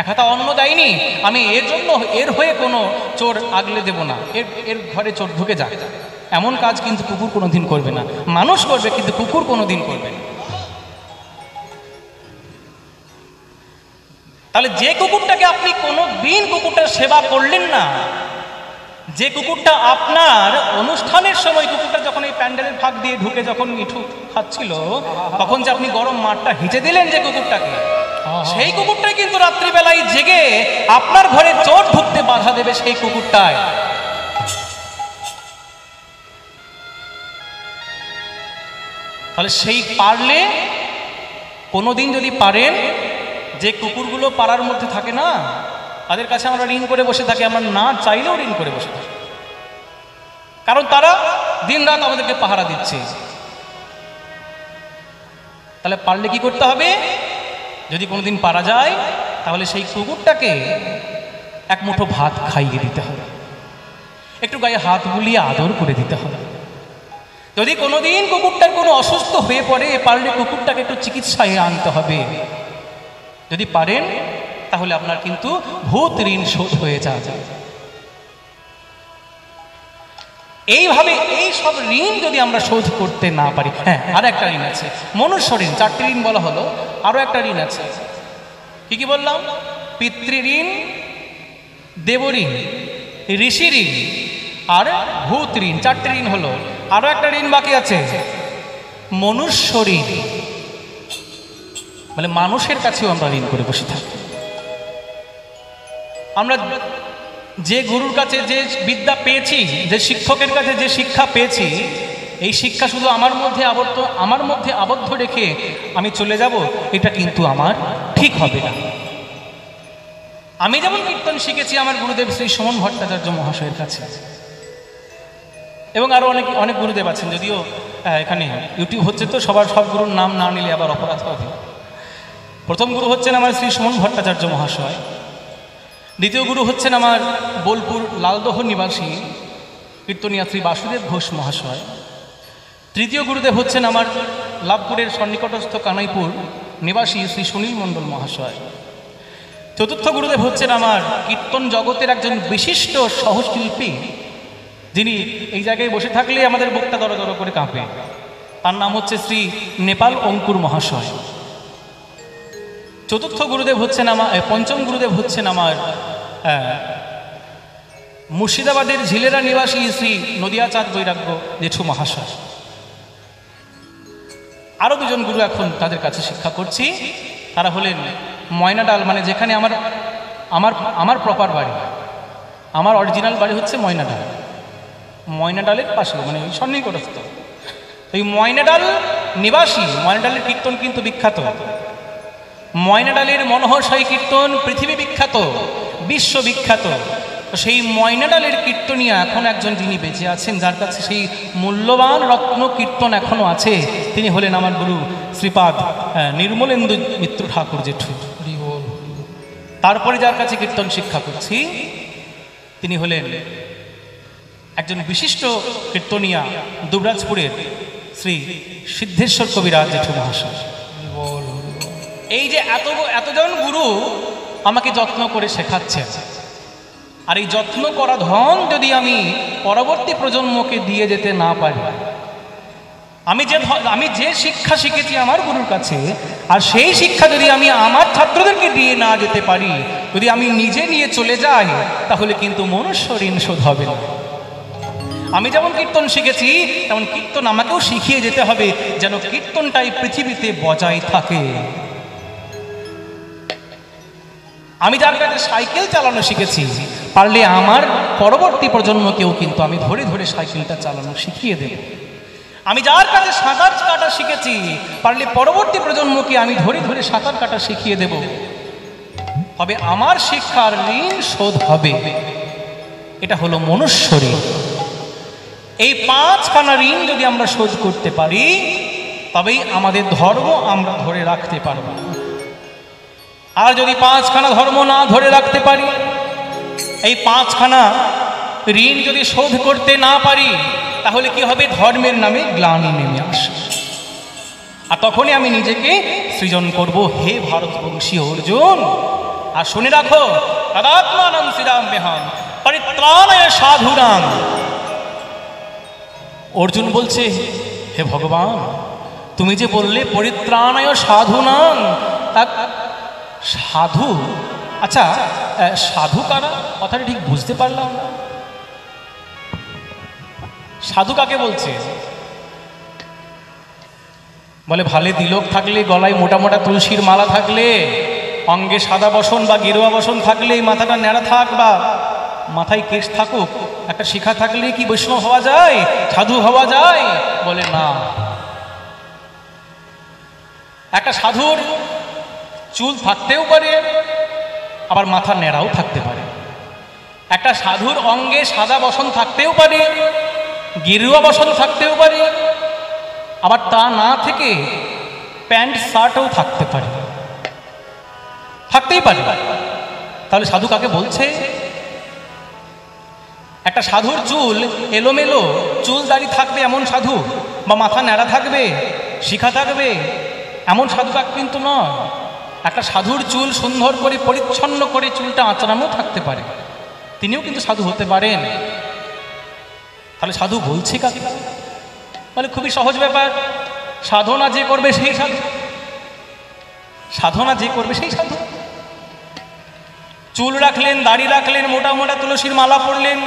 Speaker 1: এক হাতা অন্ন দেয়নি, আমি এর জন্য এর হয়ে কোনো চোর আগলে দেব না, এর ঘরে চোর ঢুকে যায়। এমন কাজ কিন্তু কুকুর কোনোদিন করবে না। মানুষ করবে, কিন্তু কুকুর কোনোদিন করবে না। তাহলে যে কুকুরটাকে আপনি কোনোদিন কুকুরটার সেবা করলেন না, যে কুকুরটা আপনার অনুষ্ঠানের সময় কুকুরটা যখন এই প্যান্ডেলের ফাঁক দিয়ে ঢুকে যখন মিঠু খাচ্ছিল, তখন যে আপনি গরম মাঠটা হেঁটে দিলেন যে কুকুরটাকে, সেই কুকুরটাই কিন্তু রাত্রিবেলায় জেগে আপনার ঘরে চোর ঢুকতে বাধা দেবে। সেই কুকুরটায় তাহলে সেই পারলে কোনোদিন যদি পারেন, যে কুকুরগুলো পাড়ার মধ্যে থাকে না, তাদের কাছে আমরা ঋণ করে বসে থাকি, আমরা না চাইলেও ঋণ করে বসে থাকি, কারণ তারা দিন রাত আমাদেরকে পাহারা দিচ্ছে। তাহলে পারলে কি করতে হবে? যদি কোনোদিন পারা যায়, তাহলে সেই কুকুরটাকে এক মুঠো ভাত খাইয়ে দিতে হবে, একটু গায়ে হাত বুলিয়ে আদর করে দিতে হবে। যদি কোনোদিন কুকুরটার কোনো অসুস্থ হয়ে পড়ে, পারলে কুকুরটাকে একটু চিকিৎসায় আনতে হবে। যদি পারেন, তাহলে আপনার কিন্তু ভূত ঋণ শোধ হয়ে যাবে। এইভাবে এই সব ঋণ যদি আমরা শোধ করতে না পারি, হ্যাঁ, আর একটা ঋণ আছে, মনুষ্য ঋণ। 4টি ঋণ বলা হলো, আরো একটা ঋণ আছে। কি কি বললাম? পিতৃঋণ, দেবঋণ, ঋষি ঋণ আর ভূত ঋণ। 4টি ঋণ হলো। আরো একটা ঋণ বাকি আছে, মনুষ্য ঋণ। মানে মানুষের কাছেও আমরা ঋণ করে বসে থাকি। আমরা যে গুরুর কাছে যে বিদ্যা পেয়েছি, যে শিক্ষকের কাছে যে শিক্ষা পেয়েছি, এই শিক্ষা শুধু আমার মধ্যে আবদ্ধ রেখে আমি চলে যাব, এটা কিন্তু আমার ঠিক হবে না। আমি যেমন কীর্তন শিখেছি আমার গুরুদেব শ্রী সুমন ভট্টাচার্য মহাশয়ের কাছে, এবং আরো অনেক গুরুদেব আছেন। যদিও এখানে ইউটিউব হচ্ছে, তো সব গুরুর নাম না নিলে আবার অপরাধ হবে। প্রথম গুরু হচ্ছেন আমার শ্রী সুমন ভট্টাচার্য মহাশয়। দ্বিতীয় গুরু হচ্ছেন আমার বোলপুর লালদহ নিবাসী কীর্তনিয়া শ্রী বাসুদেব ঘোষ মহাশয়। তৃতীয় গুরুদেব হচ্ছেন আমার লাভপুরের সন্নিকটস্থ কানাইপুর নিবাসী শ্রী সুনীল মণ্ডল মহাশয়। চতুর্থ গুরুদেব হচ্ছেন আমার কীর্তন জগতের একজন বিশিষ্ট সহশিল্পী, যিনি এই জায়গায় বসে থাকলে আমাদের বুকটা দর দর করে কাঁপে। তার নাম হচ্ছে শ্রী নেপাল অঙ্কুর মহাশয়। পঞ্চম গুরুদেব হচ্ছেন আমার মুর্শিদাবাদের ঝিলেরা নিবাসী শ্রী নদিয়াচাঁদ বৈরাগ্য জেঠু মহাশয়। আরো দুজন গুরু এখন তাদের কাছে শিক্ষা করছি। তারা হলেন ময়নাডাল, মানে যেখানে আমার প্রপার বাড়ি, আমার অরিজিনাল বাড়ি হচ্ছে ময়নাডাল। ময়নাডালের পাশে, মানে সন্নিকটস্থ। এই ময়নাডাল নিবাসী, ময়নাডালের কীর্তন কিন্তু বিখ্যাত। ময়নাডালের মনোহরশাহী কীর্তন পৃথিবী বিখ্যাত, বিশ্ববিখ্যাত। সেই ময়নাডালের কীর্তনিয়া এখন একজন যিনি বেঁচে আছেন, যার কাছে সেই মূল্যবান রত্ন কীর্তন এখনো আছে, তিনি হলেন আমার গুরু শ্রীপাদ নির্মলেন্দু মিত্র ঠাকুর জেঠু। তারপরে যার কাছে কীর্তন শিক্ষা করছি, তিনি হলেন একজন বিশিষ্ট কীর্তনিয়া দুবরাজপুরের শ্রী সিদ্ধেশ্বর কবিরাজ জেঠু মহাশয়। এই যে এতজন গুরু আমাকে যত্ন করে শেখাচ্ছেন, আর এই যত্ন করা ধন যদি আমি পরবর্তী প্রজন্মকে দিয়ে যেতে না পারি, আমি যে শিক্ষা শিখেছি আমার গুরুর কাছে, আর সেই শিক্ষা যদি আমি আমার ছাত্রদেরকে দিয়ে না যেতে পারি, যদি আমি নিজে নিয়ে চলে যাই, তাহলে কিন্তু মনুষ্য ঋণ শোধ হবে না। আমি যেমন কীর্তন শিখেছি, তেমন কীর্তন আমাকেও শিখিয়ে যেতে হবে, যেন কীর্তনটাই পৃথিবীতে বজায় থাকে। আমি যার কাছে সাইকেল চালানো শিখেছি, পারলে আমার পরবর্তী প্রজন্মকেও কিন্তু আমি ধরে ধরে সাইকেলটা চালানো শিখিয়ে দেব। আমি যার কাছে সাঁতার কাটা শিখেছি, পারলে পরবর্তী প্রজন্মকে আমি ধরে ধরে সাঁতার কাটা শিখিয়ে দেব। তবে আমার শিক্ষার ঋণ শোধ হবে। এটা হলো মনুষ্য ঋণ। এই 5খানা ঋণ যদি আমরা শোধ করতে পারি, তবেই আমাদের ধর্ম আমরা ধরে রাখতে পারব। আর যদি 5খানা ধর্ম না ধরে রাখতে পারি, এই 5খানা ঋণ যদি শোধ করতে না পারি তাহলে কি হবে? ধর্মের নামে গ্লানি নেমে আসবে। আর তখনই আমি নিজেকে সৃজন করব, হে ভারতবংশী অর্জুন। আর শুনে রাখো, তদাত্মানং শ্রীরাম্যহং পরিত্রাণায় সাধুনাং। অর্জুন বলছে, হে ভগবান, তুমি যে বললে পরিত্রাণায় সাধুনাং, সাধু, আচ্ছা সাধু কারা? কথাটা ঠিক বুঝতে পারলাম না। সাধু কাকে বলছে? বলে ভালে তিলক থাকলে, গলায় মোটা মোটা তুলসীর মালা থাকলে, অঙ্গে সাদা বসন বা গেরুয়া বসন থাকলে, মাথাটা ন্যাড়া থাক বা মাথায় কেশ থাকুক, একটা শিখা থাকলে কি বৈষ্ণব হওয়া যায়, সাধু হওয়া যায়? বলে না। একটা সাধুর চুল থাকতেও পারে, আবার মাথা ন্যাড়াও থাকতে পারে। একটা সাধুর অঙ্গে সাদা বসন থাকতেও পারে, গেরুয়া বসন থাকতেও পারে, আবার তা না থেকে প্যান্ট শার্টও থাকতে পারে, থাকতেই পারে। তাহলে সাধু কাকে বলছে? একটা সাধুর চুল এলোমেলো, চুল দাড়ি থাকবে এমন সাধু, বা মাথা ন্যাড়া থাকবে, শিখা থাকবে এমন সাধু কিন্তু নয়। একটা সাধুর চুল সুন্দর করে পরিচ্ছন্ন করে চুলটা আঁচড়ানো থাকতে পারে, তিনিও কিন্তু সাধু হতে পারেন। তাহলে সাধু বলছে কাকে? মানে খুবই সহজ ব্যাপার, সাধনা যে করবে সেই সাধু, সাধনা যে করবে সেই সাধু। চুল রাখলেন, দাড়ি রাখলেন, মোটা মোটা তুলসীর মালা পরলেন,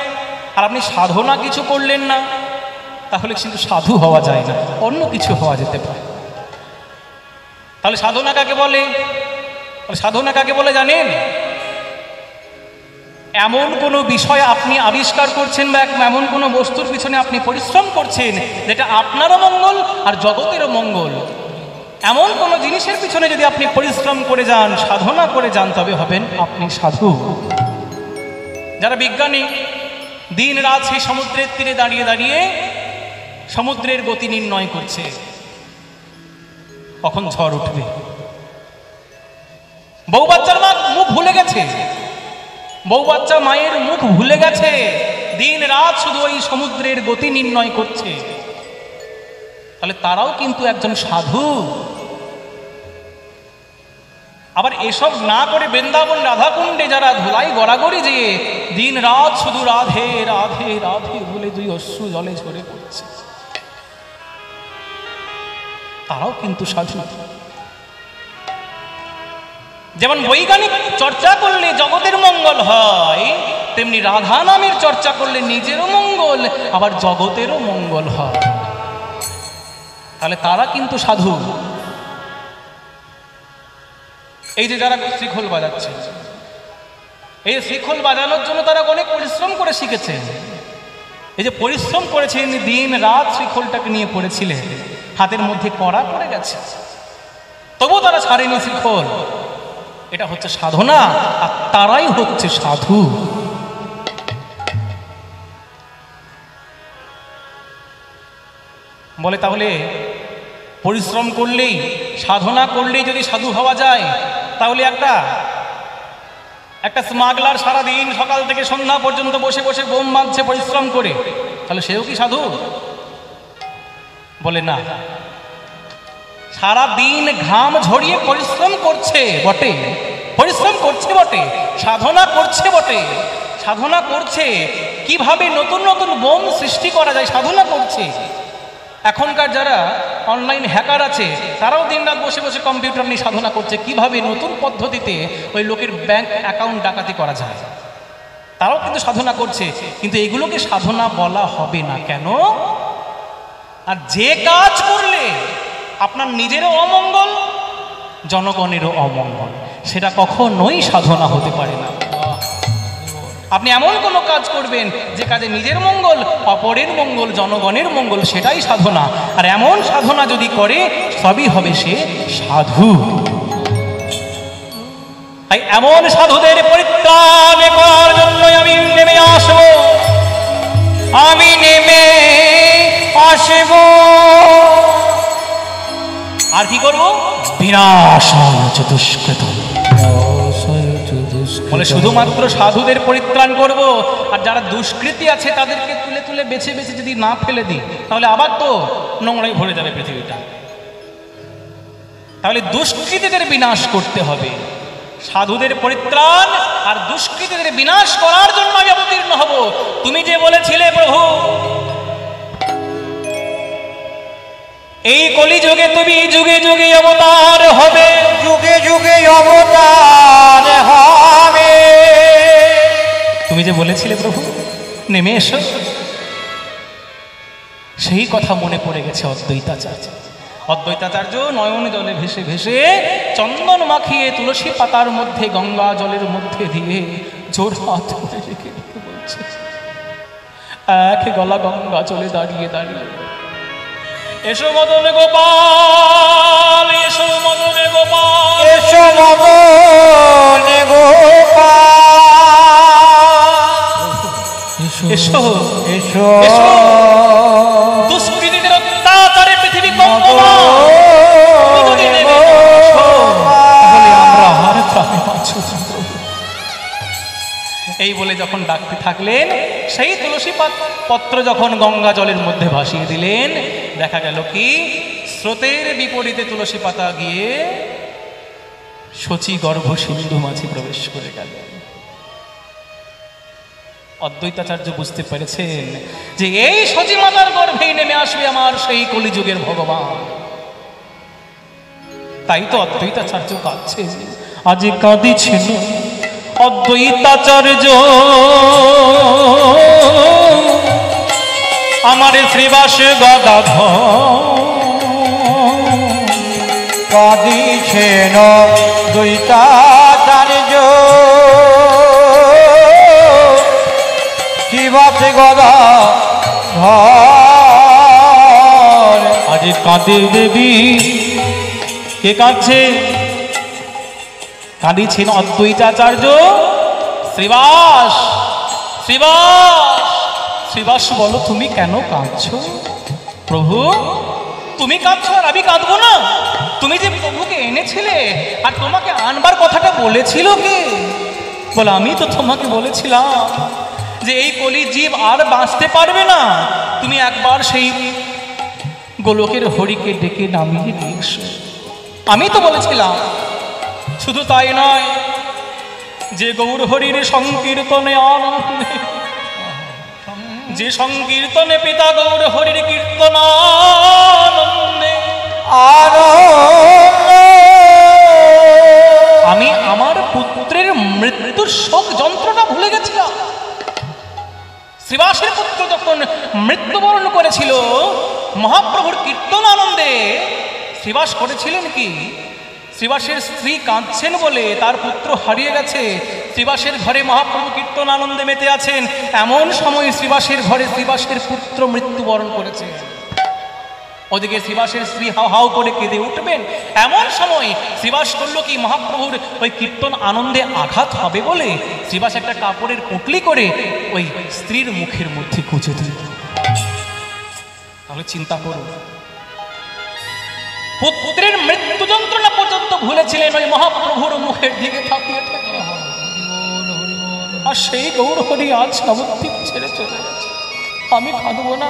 Speaker 1: আর আপনি সাধনা কিছু করলেন না, তাহলে কিন্তু সাধু হওয়া যায় না, অন্য কিছু হওয়া যেতে পারে। তাহলে সাধনা কাকে বলে? সাধনা কাকে বলে জানেন? এমন কোনো বিষয় আপনি আবিষ্কার করছেন বা এমন কোনো বস্তুর পিছনে আপনি পরিশ্রম করছেন যেটা আপনারও মঙ্গল আর জগতেরও মঙ্গল। এমন কোনো জিনিসের পিছনে যদি আপনি পরিশ্রম করে যান, সাধনা করে যান, তবে হবেন আপনি সাধু। যারা বিজ্ঞানী দিন রাত সেই সমুদ্রের তীরে দাঁড়িয়ে দাঁড়িয়ে সমুদ্রের গতি নির্ণয় করছে, কখন ঝড় উঠবে। বউ বাচ্চার মা মুখ ভুলে গেছে, বউ বাচ্চা মায়ের মুখ ভুলে গেছে, দিন রাত শুধু ওই সমুদ্রের গতি নির্ণয় করছে। তাহলে তারাও কিন্তু একজন সাধু। আবার এসব না করে বৃন্দাবন রাধাকুণ্ডে যারা ধুলাই গড়াগড়ি যে দিন রাত শুধু রাধে রাধে রাধে বলে দুই অশ্রু জলে ঝরে পড়ছে, তারাও কিন্তু সাধু। যেমন বৈজ্ঞানিক চর্চা করলে জগতের মঙ্গল হয়, তেমনি রাধা নামের চর্চা করলে নিজেরও মঙ্গল আবার জগতেরও মঙ্গল হয়। তাহলে তারা কিন্তু সাধু। এই যে যারা শ্রীখোল বাজাচ্ছে, এই শ্রীখোল বাজানোর জন্য তারা অনেক পরিশ্রম করে শিখেছে। এই যে পরিশ্রম করেছেন, দিন রাত শ্রীখোলটাকে নিয়ে পড়েছিলেন, হাতের মধ্যে কড়া পড়ে গেছে, তবুও তারা ছাড়েনি শ্রীখোল। এটা হচ্ছে সাধনা, আর তারাই হচ্ছে সাধু। বলে তাহলে পরিশ্রম করলেই, সাধনা করলেই যদি সাধু হওয়া যায়, তাহলে একটা স্মাগলার সারাদিন সকাল থেকে সন্ধ্যা পর্যন্ত বসে বসে বোম বাঁধছে পরিশ্রম করে, তাহলে সেও কি সাধু? বলে না। সারা দিন ঘাম ঝরিয়ে পরিশ্রম করছে বটে, পরিশ্রম করছে বটে, সাধনা করছে বটে, সাধনা করছে কিভাবে নতুন নতুন বোম সৃষ্টি করা যায়, সাধনা করছে। এখনকার যারা অনলাইন হ্যাকার আছে, তারাও দিনরাত বসে বসে কম্পিউটার নিয়ে সাধনা করছে কিভাবে নতুন পদ্ধতিতে ওই লোকের ব্যাংক অ্যাকাউন্ট ডাকাতি করা যায়। তারাও কিন্তু সাধনা করছে, কিন্তু এগুলোকে সাধনা বলা হবে না। কেন? আর যে কাজ করলে আপনার নিজেরও অমঙ্গল, জনগণেরও অমঙ্গল, সেটা কখনোই সাধনা হতে পারে না। আপনি এমন কোনো কাজ করবেন যে কাজে নিজের মঙ্গল, অপরের মঙ্গল, জনগণের মঙ্গল, সেটাই সাধনা। আর এমন সাধনা যদি করে, সবই হবে সে সাধু। তাই এমন সাধুদের পরিত্রাণ করার জন্য আমি নেমে আসব, আমি নেমে আসব। আর কি করব? বিনাশায় চতুষ্কৃত, বলে শুধুমাত্র সাধুদের পরিত্রাণ করব, আর যারা দুষ্কৃতী আছে তাদেরকে তুলে তুলে বেছে বেছে যদি না ফেলে দিই তাহলে আবার তো নোংরাই ভরে যাবে পৃথিবীটা। তাহলে দুষ্কৃতীদের বিনাশ করতে হবে, সাধুদের পরিত্রাণ আর দুষ্কৃতীদের বিনাশ করার জন্য আমি অবতীর্ণ হব। তুমি যে বলেছিলে প্রভু এই কলিযুগে তুমি যুগে যুগে অবতার হবে,
Speaker 3: যুগে যুগে অবতার হবে,
Speaker 1: তুমি যে বলেছিলে প্রভু নেমে এসো, সেই কথা মনে পড়ে গেছে অদ্বৈতাচার্য। অদ্বৈতাচার্য নয়ন জলে ভেসে ভেসে চন্দন মাখিয়ে তুলসী পাতার মধ্যে গঙ্গা জলের মধ্যে দিয়ে জোর হাত ধরে রেখে রেখে বলছে, এক গলা গঙ্গা চলে দাঁড়িয়ে দাঁড়িয়ে, এসো মদনে গোপাল, এসো মদনে গোপাল,
Speaker 3: এসো মদনে গোপাল,
Speaker 1: এসো
Speaker 3: এসো
Speaker 1: এসো, দুষ্কৃতীদের অত্যাচারে পৃথিবী কম্পমান, তুমি যদি নেমে আসো, তাহলে আমরা আর প্রাণে বাঁচব। এই বলে যখন ডাকতে থাকলেন, সেই তুলসী পত্র যখন গঙ্গা জলের মধ্যে ভাসিয়ে দিলেন, দেখা গেল কি স্রোতের বিপরীতে তুলসী পাতা গিয়ে শচী গর্ভ সিন্ধু মাঝে প্রবেশ করে গেল। অদ্বৈতাচার্য বুঝতে পেরেছেন যে এই শচী মাতার গর্ভেই নেমে আসবে আমার সেই কলিযুগের ভগবান। তাই তো অদ্বৈতাচার্য কাঁদছে, আজ কাঁদিছেন অদ্বৈতাচার্য আমার শ্রীবাস গদাধর,
Speaker 3: কাঁদিছেন দ্বৈতাচার্য শ্রীবাস গদাধর।
Speaker 1: আজ কাঁদে দেবী, কে কাঁদছে? কাঁদিছেন অদ্বৈতাচার্য শ্রীবাস। শ্রীবাস, শ্রীবাস বলো তুমি কেন কাঁদছো? প্রভু তুমি কাঁদছো আর আমি কাঁদবো না? তুমি যে প্রভুকে এনেছিলে আর তোমাকে আনবার কথাটা বলেছিল কে? বলে আমি তো তোমাকে বলেছিলাম যে এই কলি জীব আর বাঁচতে পারবে না, তুমি একবার সেই গোলকের হরিকে ডেকে নামিয়ে নিয়ে এসো। আমি তো বলেছিলাম। শুধু তাই নয়, যে গৌর হরির সংকীর্তনে আনন্দে, যে সংকীর্তনে পিতা গৌর হরির কীর্তনানন্দে আমি আমার পুত্রের মৃত্যুর শোক যন্ত্রণা ভুলে গেছিলাম। শ্রীবাসের পুত্র যখন মৃত্যুবরণ করেছিল, মহাপ্রভুর কীর্তন আনন্দে শ্রীবাস করেছিলেন কি? শ্রীবাসের স্ত্রী কাঁদছেন বলে তার পুত্র হারিয়ে গেছে, শ্রীবাসের ঘরে মহাপ্রভু কীর্তন আনন্দে মেতে আছেন, এমন সময় শ্রীবাসের ঘরে শ্রীবাসের পুত্র মৃত্যুবরণ করেছে। ওদিকে শ্রীবাসের স্ত্রী হাও হাও করে কেঁদে উঠবেন, এমন সময় শ্রীবাস করলো কি, মহাপ্রভুর ওই কীর্তন আনন্দে আঘাত হবে বলে শ্রীবাস একটা কাপড়ের পুঁটলি করে ওই স্ত্রীর মুখের মধ্যে গুঁজে দিল। তাহলে চিন্তা করুন, পুত্রের মৃত্যু যন্ত্রণা পর্যন্ত ভুলেছিলেন ওই মহাপ্রভুর মুখের দিকে তাকিয়ে থাকে। আর সেই গৌর হরি আজ নবদ্বীপ ছেড়ে চলে গেছে, আমি কাঁদবো না?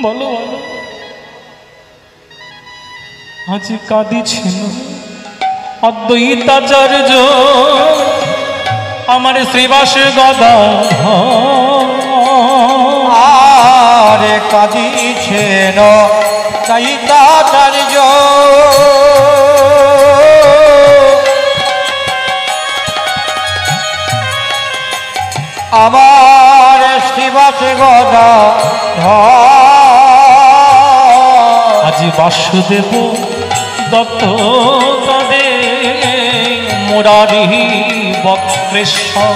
Speaker 1: বলো বলো। আজ কাঁদিছেন অদ্বৈতাচার্য আমার শ্রীবাস গদাধর,
Speaker 3: আর কাঁদিছেন দ্বৈতাচার্য আমার শ্রীবাস গদাধর।
Speaker 1: আজ বাসুদেব দত্ত কাঁদে মুরারি বক্রেশ্বর,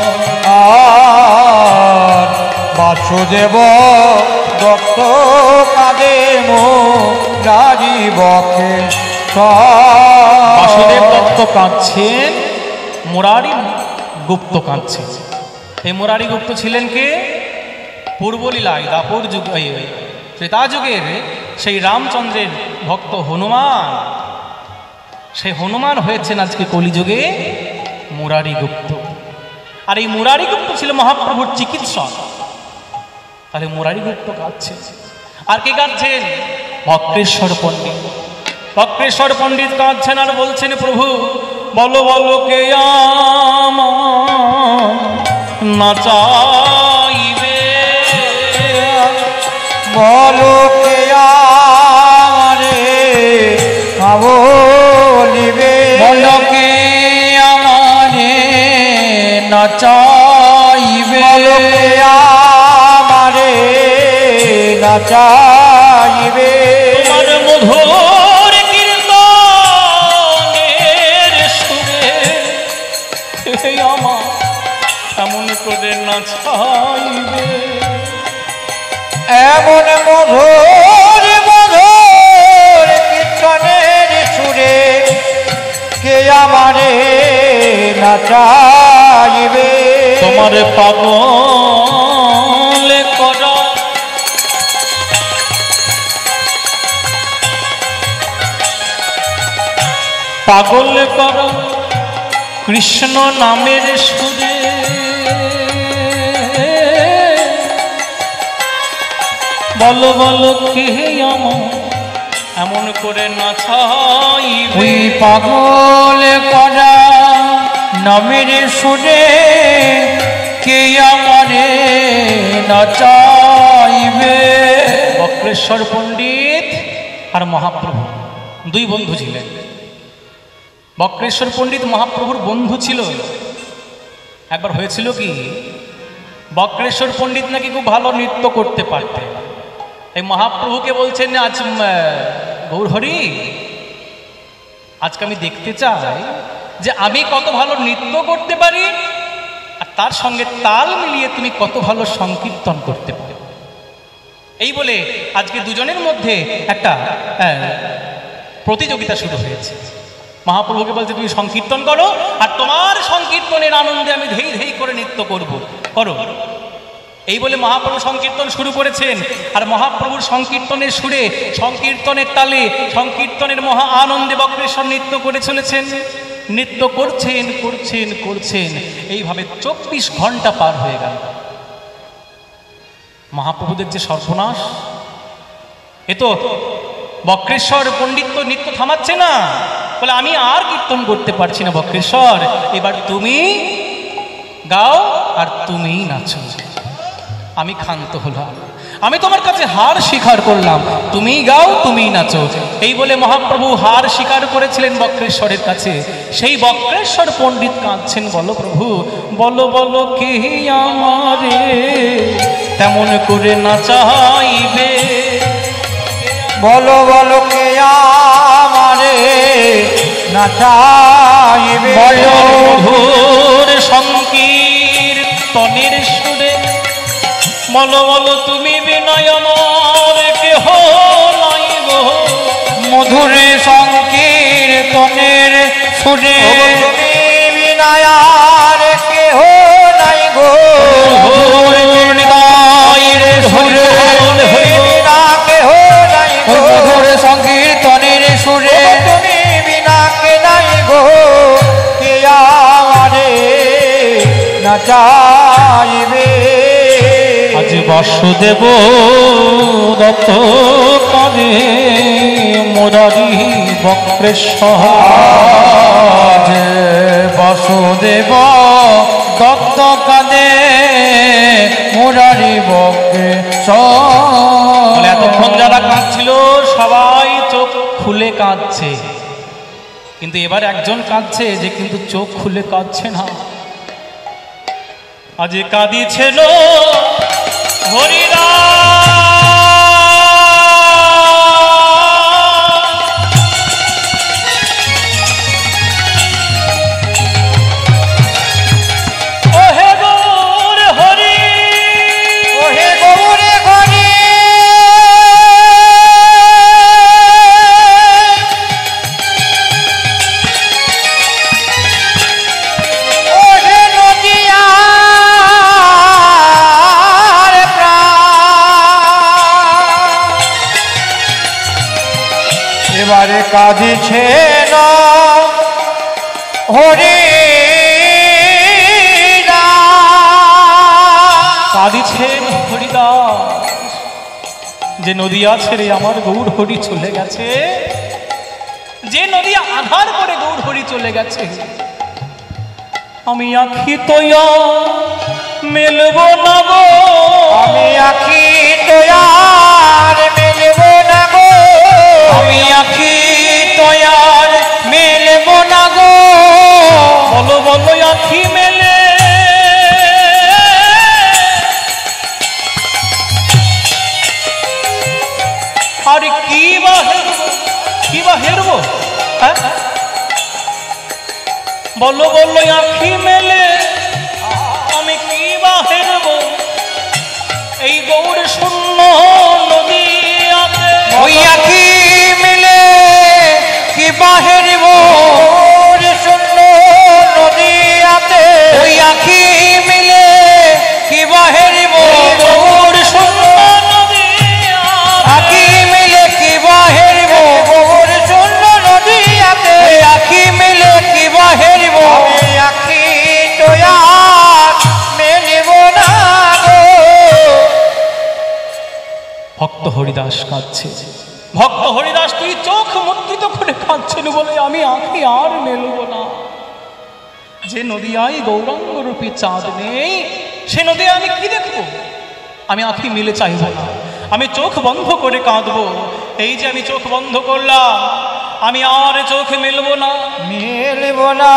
Speaker 3: আর বাসুদেব দত্ত কাঁদে মুরারি বক্রেশ্বর।
Speaker 1: বাসুদেব দত্ত কাঁদছেন, মুরারি গুপ্ত কাঁদছেন। এই মুরারি গুপ্ত ছিলেন কে? পূর্বলীলায় দাপর যুগ, ত্রেতা যুগের সেই রামচন্দ্রের ভক্ত হনুমান। সেই হনুমান হয়েছেন আজকে কলিযুগে মুরারি গুপ্ত। আর এই মুরারি গুপ্ত ছিল মহাপ্রভুর চিকিৎসক। তাহলে মুরারি গুপ্ত কাঁদছে। আর কে কাঁদছেন? বক্রেশ্বর পণ্ডিত। বক্রেশ্বর পণ্ডিত কাঁদছেন আর বলছেন, প্রভু বলো বলো কে আমার নাচাইবে,
Speaker 3: বলো কে আমারে বলিবে,
Speaker 2: বলো কে আমারে নাচাইবে,
Speaker 3: বলো কে আমারে নাচাইবে,
Speaker 1: তোমার মধুর কীর্তনের সুরে হে আমার এমন করে নাচাইবে।
Speaker 3: এমন মধুর মধুর কীর্তনের সুরে কে আমারে নাচাইবে,
Speaker 1: তোমার পাগল করা পাগল করা কৃষ্ণ নামের সুরে, বলো বলো কে আমার এমন করে নাচাইবে।
Speaker 2: ওই পাগল করা নামের সুরে কে আমারে নাচাইবে।
Speaker 1: বক্রেশ্বর পণ্ডিত আর মহাপ্রভু দুই বন্ধু ছিলেন। বক্রেশ্বর পণ্ডিত মহাপ্রভুর বন্ধু ছিল। একবার হয়েছিল কি, বক্রেশ্বর পণ্ডিত নাকি খুব ভালো নৃত্য করতে পারতেন। এই মহাপ্রভুকে বলছেন, আজ গৌরহরি আজকে আমি দেখতে চাই যে আমি কত ভালো নৃত্য করতে পারি, আর তার সঙ্গে তাল মিলিয়ে তুমি কত ভালো সংকীর্তন করতে পারো। এই বলে আজকে দুজনের মধ্যে একটা প্রতিযোগিতা শুরু হয়েছে। মহাপ্রভুকে বলছে তুমি সংকীর্তন করো, আর তোমার সংকীর্তনের আনন্দে আমি ধেই ধেই করে নৃত্য করব, করো। এই বলে মহাপ্রভু সংকীর্তন শুরু করেছেন। আর মহাপ্রভুর সংকীর্তনের সুরে, সংকীর্তনের তালে, সংকীর্তনের মহা আনন্দে বক্রেশ্বর নৃত্য করে চলেছেন। নৃত্য করছেন করছেন করছেন, এইভাবে 24 ঘন্টা পার হয়ে গেল। মহাপ্রভুদের যে সর্বনাশ! এ তো বক্রেশ্বর পণ্ডিত তো নৃত্য থামাচ্ছে না, বলে আমি আর কীর্তন করতে পারছি না বক্রেশ্বর, এবার তুমি গাও আর তুমিই নাচো। আমি ক্ষান্ত হলাম, আমি তোমার কাছে হার স্বীকার করলাম, তুমিই গাও তুমিই নাচো। এই বলে মহাপ্রভু হার স্বীকার করেছিলেন বক্রেশ্বরের কাছে। সেই বক্রেশ্বর পণ্ডিত কাঁদছেন, বলো প্রভু বলো বলো কে আমারে তেমন করে নাচাইবে,
Speaker 3: বলো বলো কে আমারে নাচাইবে,
Speaker 1: বলো মধুর সংকীর্তনের সুরে, বলো বলো তুমি বিনয় আমার কেহ নাই গো,
Speaker 2: মধুর সংকীর্তনের সুরে
Speaker 3: তুমি বিনায়ার কেহ নাই গো, বিনা কেহ নাই গো,
Speaker 2: মধুর সংকীর্তনের সুরে
Speaker 3: তুমি বিনা কে নাই গো, কে আমারে নাচাইবে।
Speaker 1: আজ বাসুদেব দত্ত কাঁদে মুরারি বক্রেশ্বর,
Speaker 2: আজ বাসুদেব দত্ত কাঁদে মুরারি বক্রেশ্বর।
Speaker 1: এতক্ষণ যারা কাঁদছিল সবাই চোখ খুলে কাঁদছে, কিন্তু এবার একজন কাঁদছে যে কিন্তু চোখ খুলে কাঁদছে না। আজ কাঁদিছিল হরিরা, ওহে গৌর হরি,
Speaker 3: ওহে গৌরে হরি, ওহে নদিয়ার প্রাণ, এবারে কাঁদিছে না হরি
Speaker 1: যে নদিয়া ছেড়ে আমার গৌর হরি চলে গেছে, যে নদিয়া আধার করে গৌর হরি চলে গেছে, আমি আখি তোয়া মেলব না গো,
Speaker 3: আমি আখি তোয়ার মেলব না গো,
Speaker 2: আমি আখি তোয়ার মেলব না গো,
Speaker 1: বলো বলো আখি মেলে আর কি বা হেরবো, হ্যাঁ? বলো বলো আখি মেলে আমি কি বা হেরবো এই গৌর শূন্য নদীয়াতে।
Speaker 2: ওই আখি মিলে কি বাহিরব
Speaker 3: শূন্য নদীয়াতে,
Speaker 2: ওই আখি মিলে কি বাহিরব
Speaker 1: গৌর শূন্য নদীয়াতে,
Speaker 2: আখি মিলে কি বাহিরব
Speaker 3: গৌর শূন্য নদীয়াতে,
Speaker 2: ওই আখি মিলে কি বাহিরব
Speaker 3: আমি আখি তোয়ার মেলব না গো।
Speaker 1: ভক্ত হরিদাস কাঁদছে, ভক্ত হরিদাস তুই চোখ মুদ্রিত করে কাঁদছেন বলে আমি আঁখি আর মেলব না। যে নদিয়ায় গৌরাঙ্গ রূপী চাঁদ নেই, সে নদিয়া আমি কি দেখবো? আমি আঁখি মিলে চাইব না, আমি চোখ বন্ধ করে কাঁদবো। এই যে আমি চোখ বন্ধ করলাম, আমি আর চোখ মেলব না,
Speaker 3: মেলব না,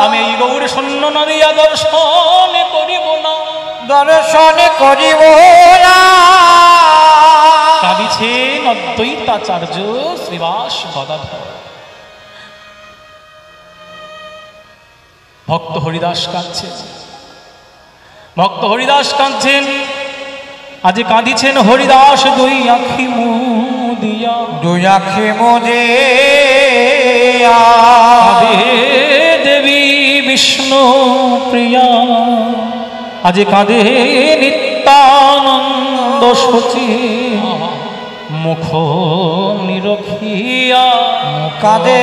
Speaker 1: আমি এই গৌর শূন্য নদিয়া দর্শন করিব না,
Speaker 3: দর্শন করিব না।
Speaker 1: কাঁদিছেন অদ্বৈতাচার্য শ্রীবাস গদাধর। ভক্ত হরিদাস কাঁদছেন, ভক্ত হরিদাস কাঁদছেন, আজ কাঁদিছেন হরিদাস দুই আখি মুদিয়া,
Speaker 3: দুই আখি মুদিয়া
Speaker 1: কাঁদে দেবী বিষ্ণু প্রিয়া, আজ কাঁদে নিত্যানন্দ সচি মুখ নিরখিয়া,
Speaker 3: কাঁদে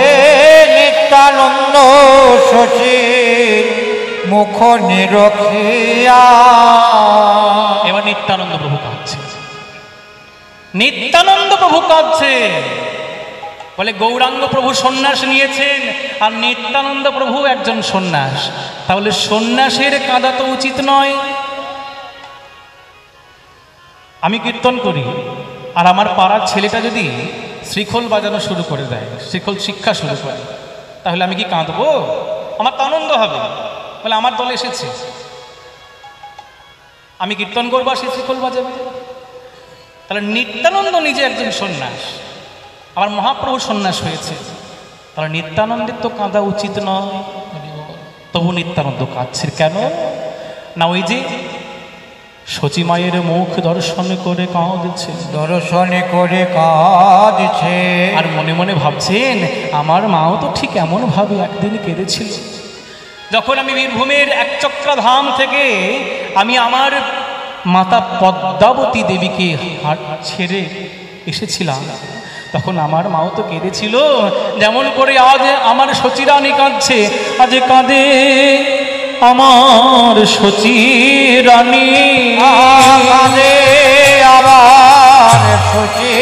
Speaker 3: নিত্যানন্দ শশী মুখ নিরখিয়া।
Speaker 1: এবার নিত্যানন্দ প্রভু কাঁদছে, নিত্যানন্দ প্রভু কাঁদছে, বলে গৌরাঙ্গ প্রভু সন্ন্যাস নিয়েছেন আর নিত্যানন্দ প্রভু একজন সন্ন্যাস, তাহলে সন্ন্যাসের কাঁদা তো উচিত নয়। আমি কীর্তন করি আর আমার পাড়ার ছেলেটা যদি শ্রীখোল বাজানো শুরু করে দেয়, শ্রীখোল শিক্ষা শুরু করে, তাহলে আমি কি কাঁদবো? আমার তো আনন্দ হবে, বলে আমার দলে এসেছে, আমি কীর্তন করবো আর সে শ্রীখোল বাজাবে। তাহলে নিত্যানন্দ নিজে একজন সন্ন্যাস, আমার মহাপ্রভু সন্ন্যাস হয়েছে, তাহলে নিত্যানন্দের তো কাঁদা উচিত নয়। তবু নিত্যানন্দ কাঁদছে কেন? না ওই যে সচি মায়ের মুখ দর্শন করে কাঁদছে,
Speaker 3: দর্শন করে কাঁদছে,
Speaker 1: আর মনে মনে ভাবছেন আমার মাও তো ঠিক এমন ভাবে একদিন কেঁদেছিল, যখন আমি বীরভূমের একচক্রা ধাম থেকে আমি আমার মাতা পদ্মাবতী দেবীকে ছেড়ে এসেছিলাম, তখন আমার মাও তো কেঁদেছিল, যেমন করে আজ আমার সচিরানী কাঁদছে, আজ কাঁদে আমার সচিরানী,
Speaker 3: কাঁদে আবার শশী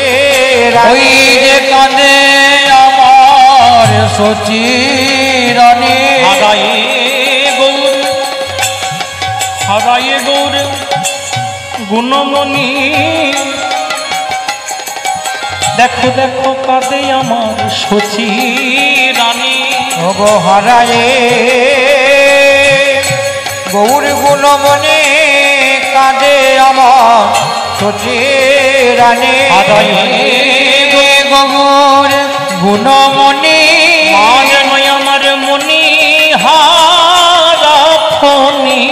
Speaker 2: ওই যে কাঁদে আমার সচি রানী,
Speaker 1: হারায়ে গৌর, হারায়ে গৌর গুণমণি, দেখো দেখো কাঁদে আমার সচি রানী,
Speaker 3: ওগো হারায়ে গৌর গুণমণি, কাঁদে আমার শশী রানী,
Speaker 1: হারায়ে
Speaker 2: গৌর গুণমণি,
Speaker 1: মা যেন আমার মনি হারা ফণি,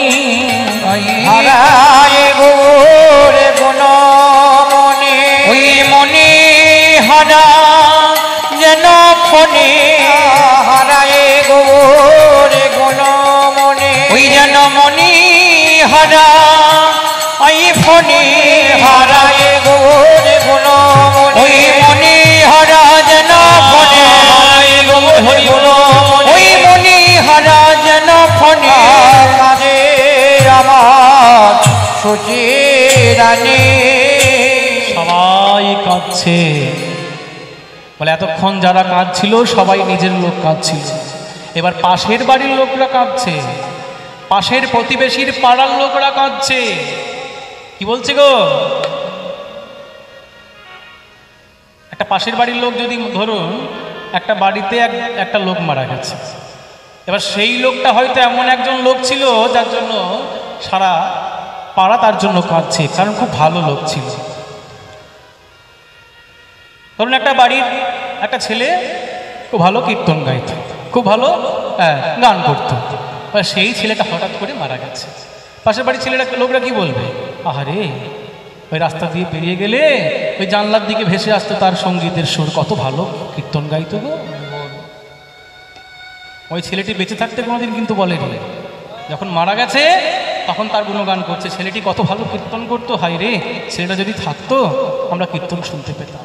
Speaker 3: হারায়ে গৌর গুণমণি,
Speaker 2: ওই মনি হারা যেন ফণি,
Speaker 3: হারায়ে গৌর গুণমণি,
Speaker 2: ওই যেন মনি হারা ওই ফণি,
Speaker 3: হারায়ে গৌর গুণমণি,
Speaker 2: ওই মনি হারা যেন ফণি, ওই মনি হারা যেন ফণি,
Speaker 3: কাঁদে আমার শশী রানী।
Speaker 1: সবাই কাঁদছে। বলে এতক্ষণ যারা কাঁদছিল সবাই নিজের লোক কাঁদছিল, এবার পাশের বাড়ির লোকরা কাঁদছে, পাশের প্রতিবেশীর পাড়ার লোকরা কাঁদছে। কি বলছে গো? একটা পাশের বাড়ির লোক, যদি ধরুন একটা বাড়িতে একটা লোক মারা গেছে, এবার সেই লোকটা হয়তো এমন একজন লোক ছিল যার জন্য সারা পাড়া তার জন্য কাঁদছে, কারণ খুব ভালো লোক ছিল। ধরুন একটা বাড়ির একটা ছেলে খুব ভালো কীর্তন গাইত, খুব ভালো গান করতো, সেই ছেলেটা হঠাৎ করে মারা গেছে। পাশের বাড়ির ছেলেরা লোকরা কি বলবে? আহারে, ওই রাস্তা দিয়ে পেরিয়ে গেলে ওই জানলার দিকে ভেসে আসতো তার সঙ্গীতের সুর, কত ভালো কীর্তন গাইতো গো। ওই ছেলেটি বেঁচে থাকতে কোনোদিন কিন্তু বলেনি, যখন মারা গেছে তখন তার গুণগান করছে, ছেলেটি কত ভালো কীর্তন করতো, হায় রে ছেলেটা যদি থাকতো আমরা কীর্তন শুনতে পেতাম।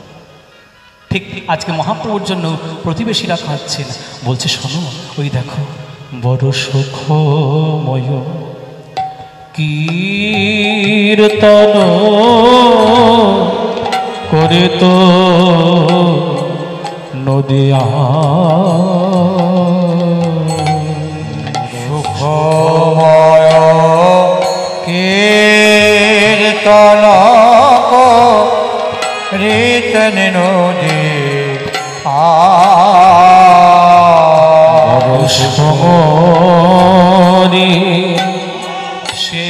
Speaker 1: ঠিক আজকে মহাপ্রভুর জন্য প্রতিবেশীরা কাঁদছেন, বলছে শোনো, ওই দেখো বড় সুখময় কীর্তন করে তো নদিয়া
Speaker 3: সুখময় কীর্তন রিতন নদী
Speaker 1: সমরি সে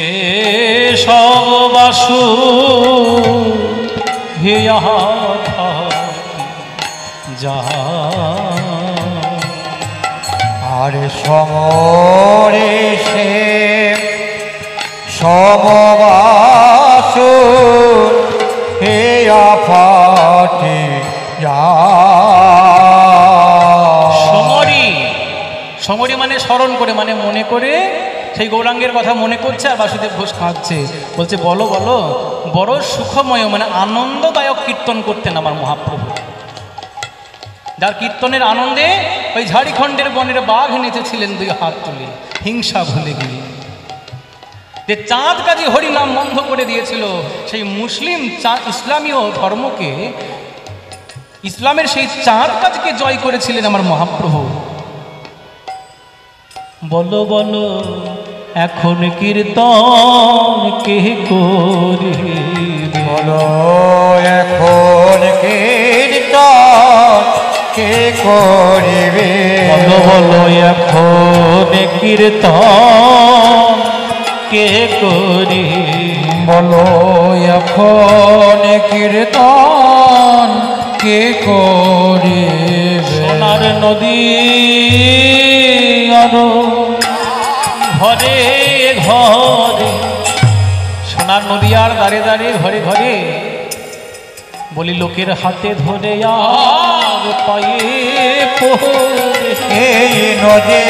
Speaker 1: সবাসু হিয়া যা
Speaker 3: আর সমরে সে সমবাসু হে আফাটি
Speaker 1: সমরি, সমরি মানে স্মরণ করে, মানে মনে করে সেই গৌরাঙ্গের কথা মনে করছে। আর বাসুদেব ঘোষ কাঁদছে, বলছে বলো বলো, বড় সুখময় মানে আনন্দদায়ক কীর্তন করতেন আমার মহাপ্রভু, যার কীর্তনের আনন্দে ওই ঝাড়খণ্ডের বনের বাঘ নেচেছিলেন দুই হাত তুলে, হিংসা ভুলে গিয়ে। যে চাঁদ কাজী হরিনাম বন্ধ করে দিয়েছিল, সেই মুসলিম ইসলামীয় ধর্মকে, ইসলামের সেই চাঁদ কাজকে জয় করেছিলেন আমার মহাপ্রভু। বলো বলো এখন কীর্তন কে করিবে,
Speaker 3: বলো এখন কীর্তন কে করিবে,
Speaker 1: বলো বলো এখন কীর্তন কে করিবে,
Speaker 2: বলো এখন কীর্তন কে করিবে।
Speaker 1: সোনার নদী আরো ঘরে ঘরে, সোনার নদী আর দাঁড়ে দাঁড়ে ঘরে ঘরে, বলি লোকের হাতে ধরে আর পায়ে পড়ে,
Speaker 3: এই নদী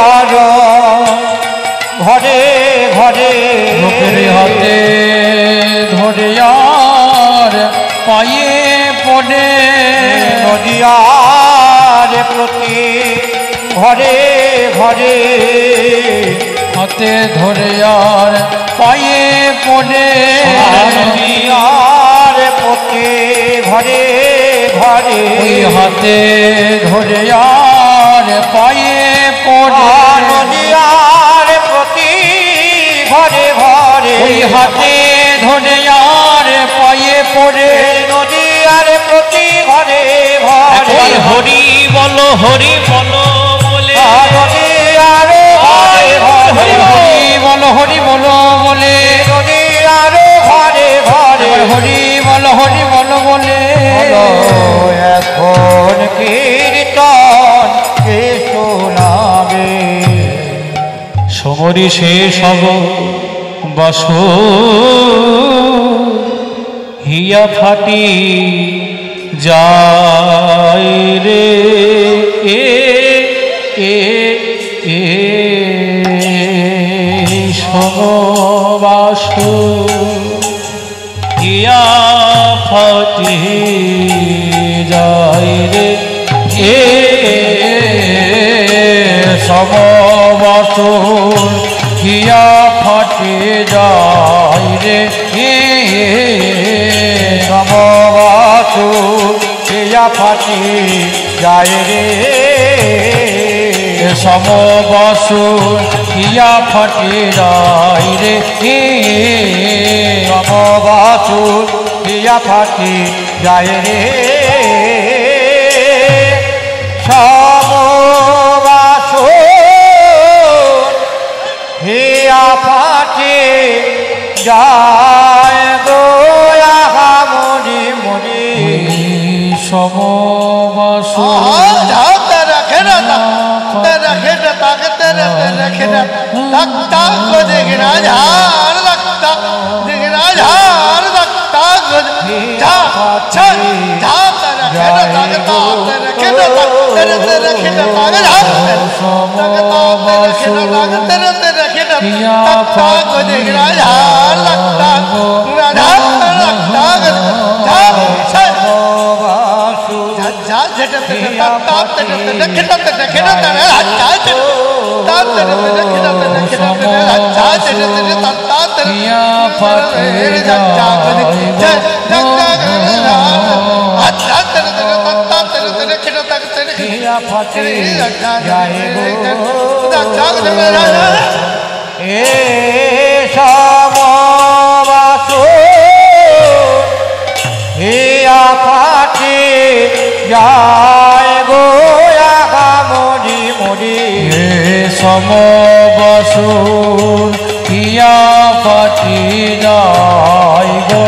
Speaker 3: আর ঘরে ঘরে,
Speaker 2: লোকের হাতে ধরে আর পায়ে পড়ে,
Speaker 3: নদিয়ার প্রতি ঘরে ঘরে,
Speaker 2: হাতে ধরে আর পায়ে পড়ে,
Speaker 3: নদিয়ার প্রতি ঘরে ঘরে,
Speaker 2: ওই হাতে ধরে আর পায়ে পড়ে,
Speaker 3: নদিয়ার প্রতি ঘরে ঘরে,
Speaker 2: ওই হাতে ধরে আর পায়ে পড়ে,
Speaker 3: নদিয়ার প্রতি ঘরে ঘরে,
Speaker 1: একবার হরি বলো বলে,
Speaker 3: নদিয়ার ঘরে ঘরে,
Speaker 2: হরি বলো বলে,
Speaker 3: নদিয়ার ঘরে ঘরে,
Speaker 2: হরি বলো বলে,
Speaker 3: এখন কীর্তন কে শোনাবে,
Speaker 1: সমরি সে সব বাস হিয়া ফাটি যায় রে, এ এ এ সমবাস হিয়া ফাটি যায় রে, এ
Speaker 2: সমবাসুর হিয়া ফাটে যায় রে,
Speaker 3: সমবা হিয়া ফাটি যায় রে
Speaker 2: সমবাসুর হিয়া ফাটি যায় রে
Speaker 3: সমবাসুর হিয়া ফাটি যায় রে সমবাসুর হিয়া ফাটি যায় গো মরি মরি
Speaker 2: সমবাসুর
Speaker 3: হিয়া ফাটি যায় গো মরি মরি
Speaker 2: সমবাসুর হিয়া ফাটি যায় গো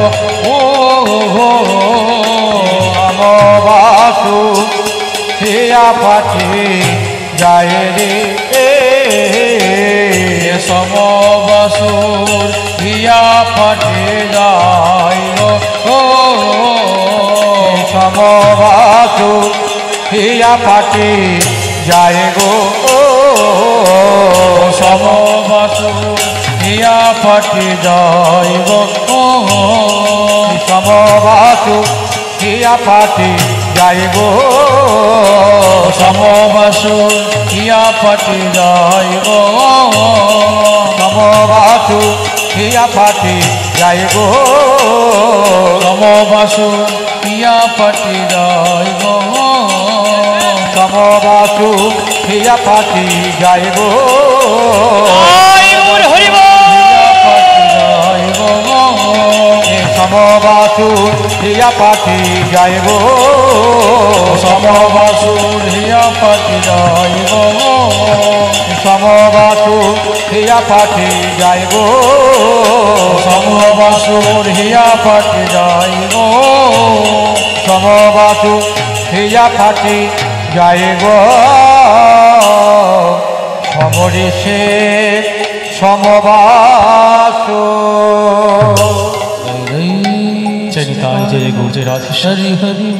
Speaker 3: সমবাসুর হিয়া ফাটি যায় রে
Speaker 2: সমবাসুর হিয়া ফাটি যায় গো
Speaker 3: সমবাসুর হিয়া ফাটি যায় গো
Speaker 2: সমবাসুর হিয়া ফাটি যায় গো
Speaker 3: সমবাসুর হিয়া ফাটি যায় গো
Speaker 2: সমবাসুর হিয়া ফাটি যায় গো
Speaker 3: সমবাসুর হিয়া ফাটি যায় গো
Speaker 2: সমবাসুর হিয়া ফাটি যায় গো
Speaker 3: সমবাসুর হিয়া ফাটি যায় গো সমবাসুর হিয়া ফাটি যায় গো
Speaker 2: সমবাসুর হিয়া ফাটি যায় গো
Speaker 3: সমবাসুর হিয়া ফাটি যায় গো
Speaker 2: সমবাসুর হিয়া ফাটি যায় গো
Speaker 3: সমবাসুর হিয়া ফাটি যায় গো সমরিষে সমবাসুর
Speaker 2: চরিতায় জয় গো জয় রাধেশ্বরী হরি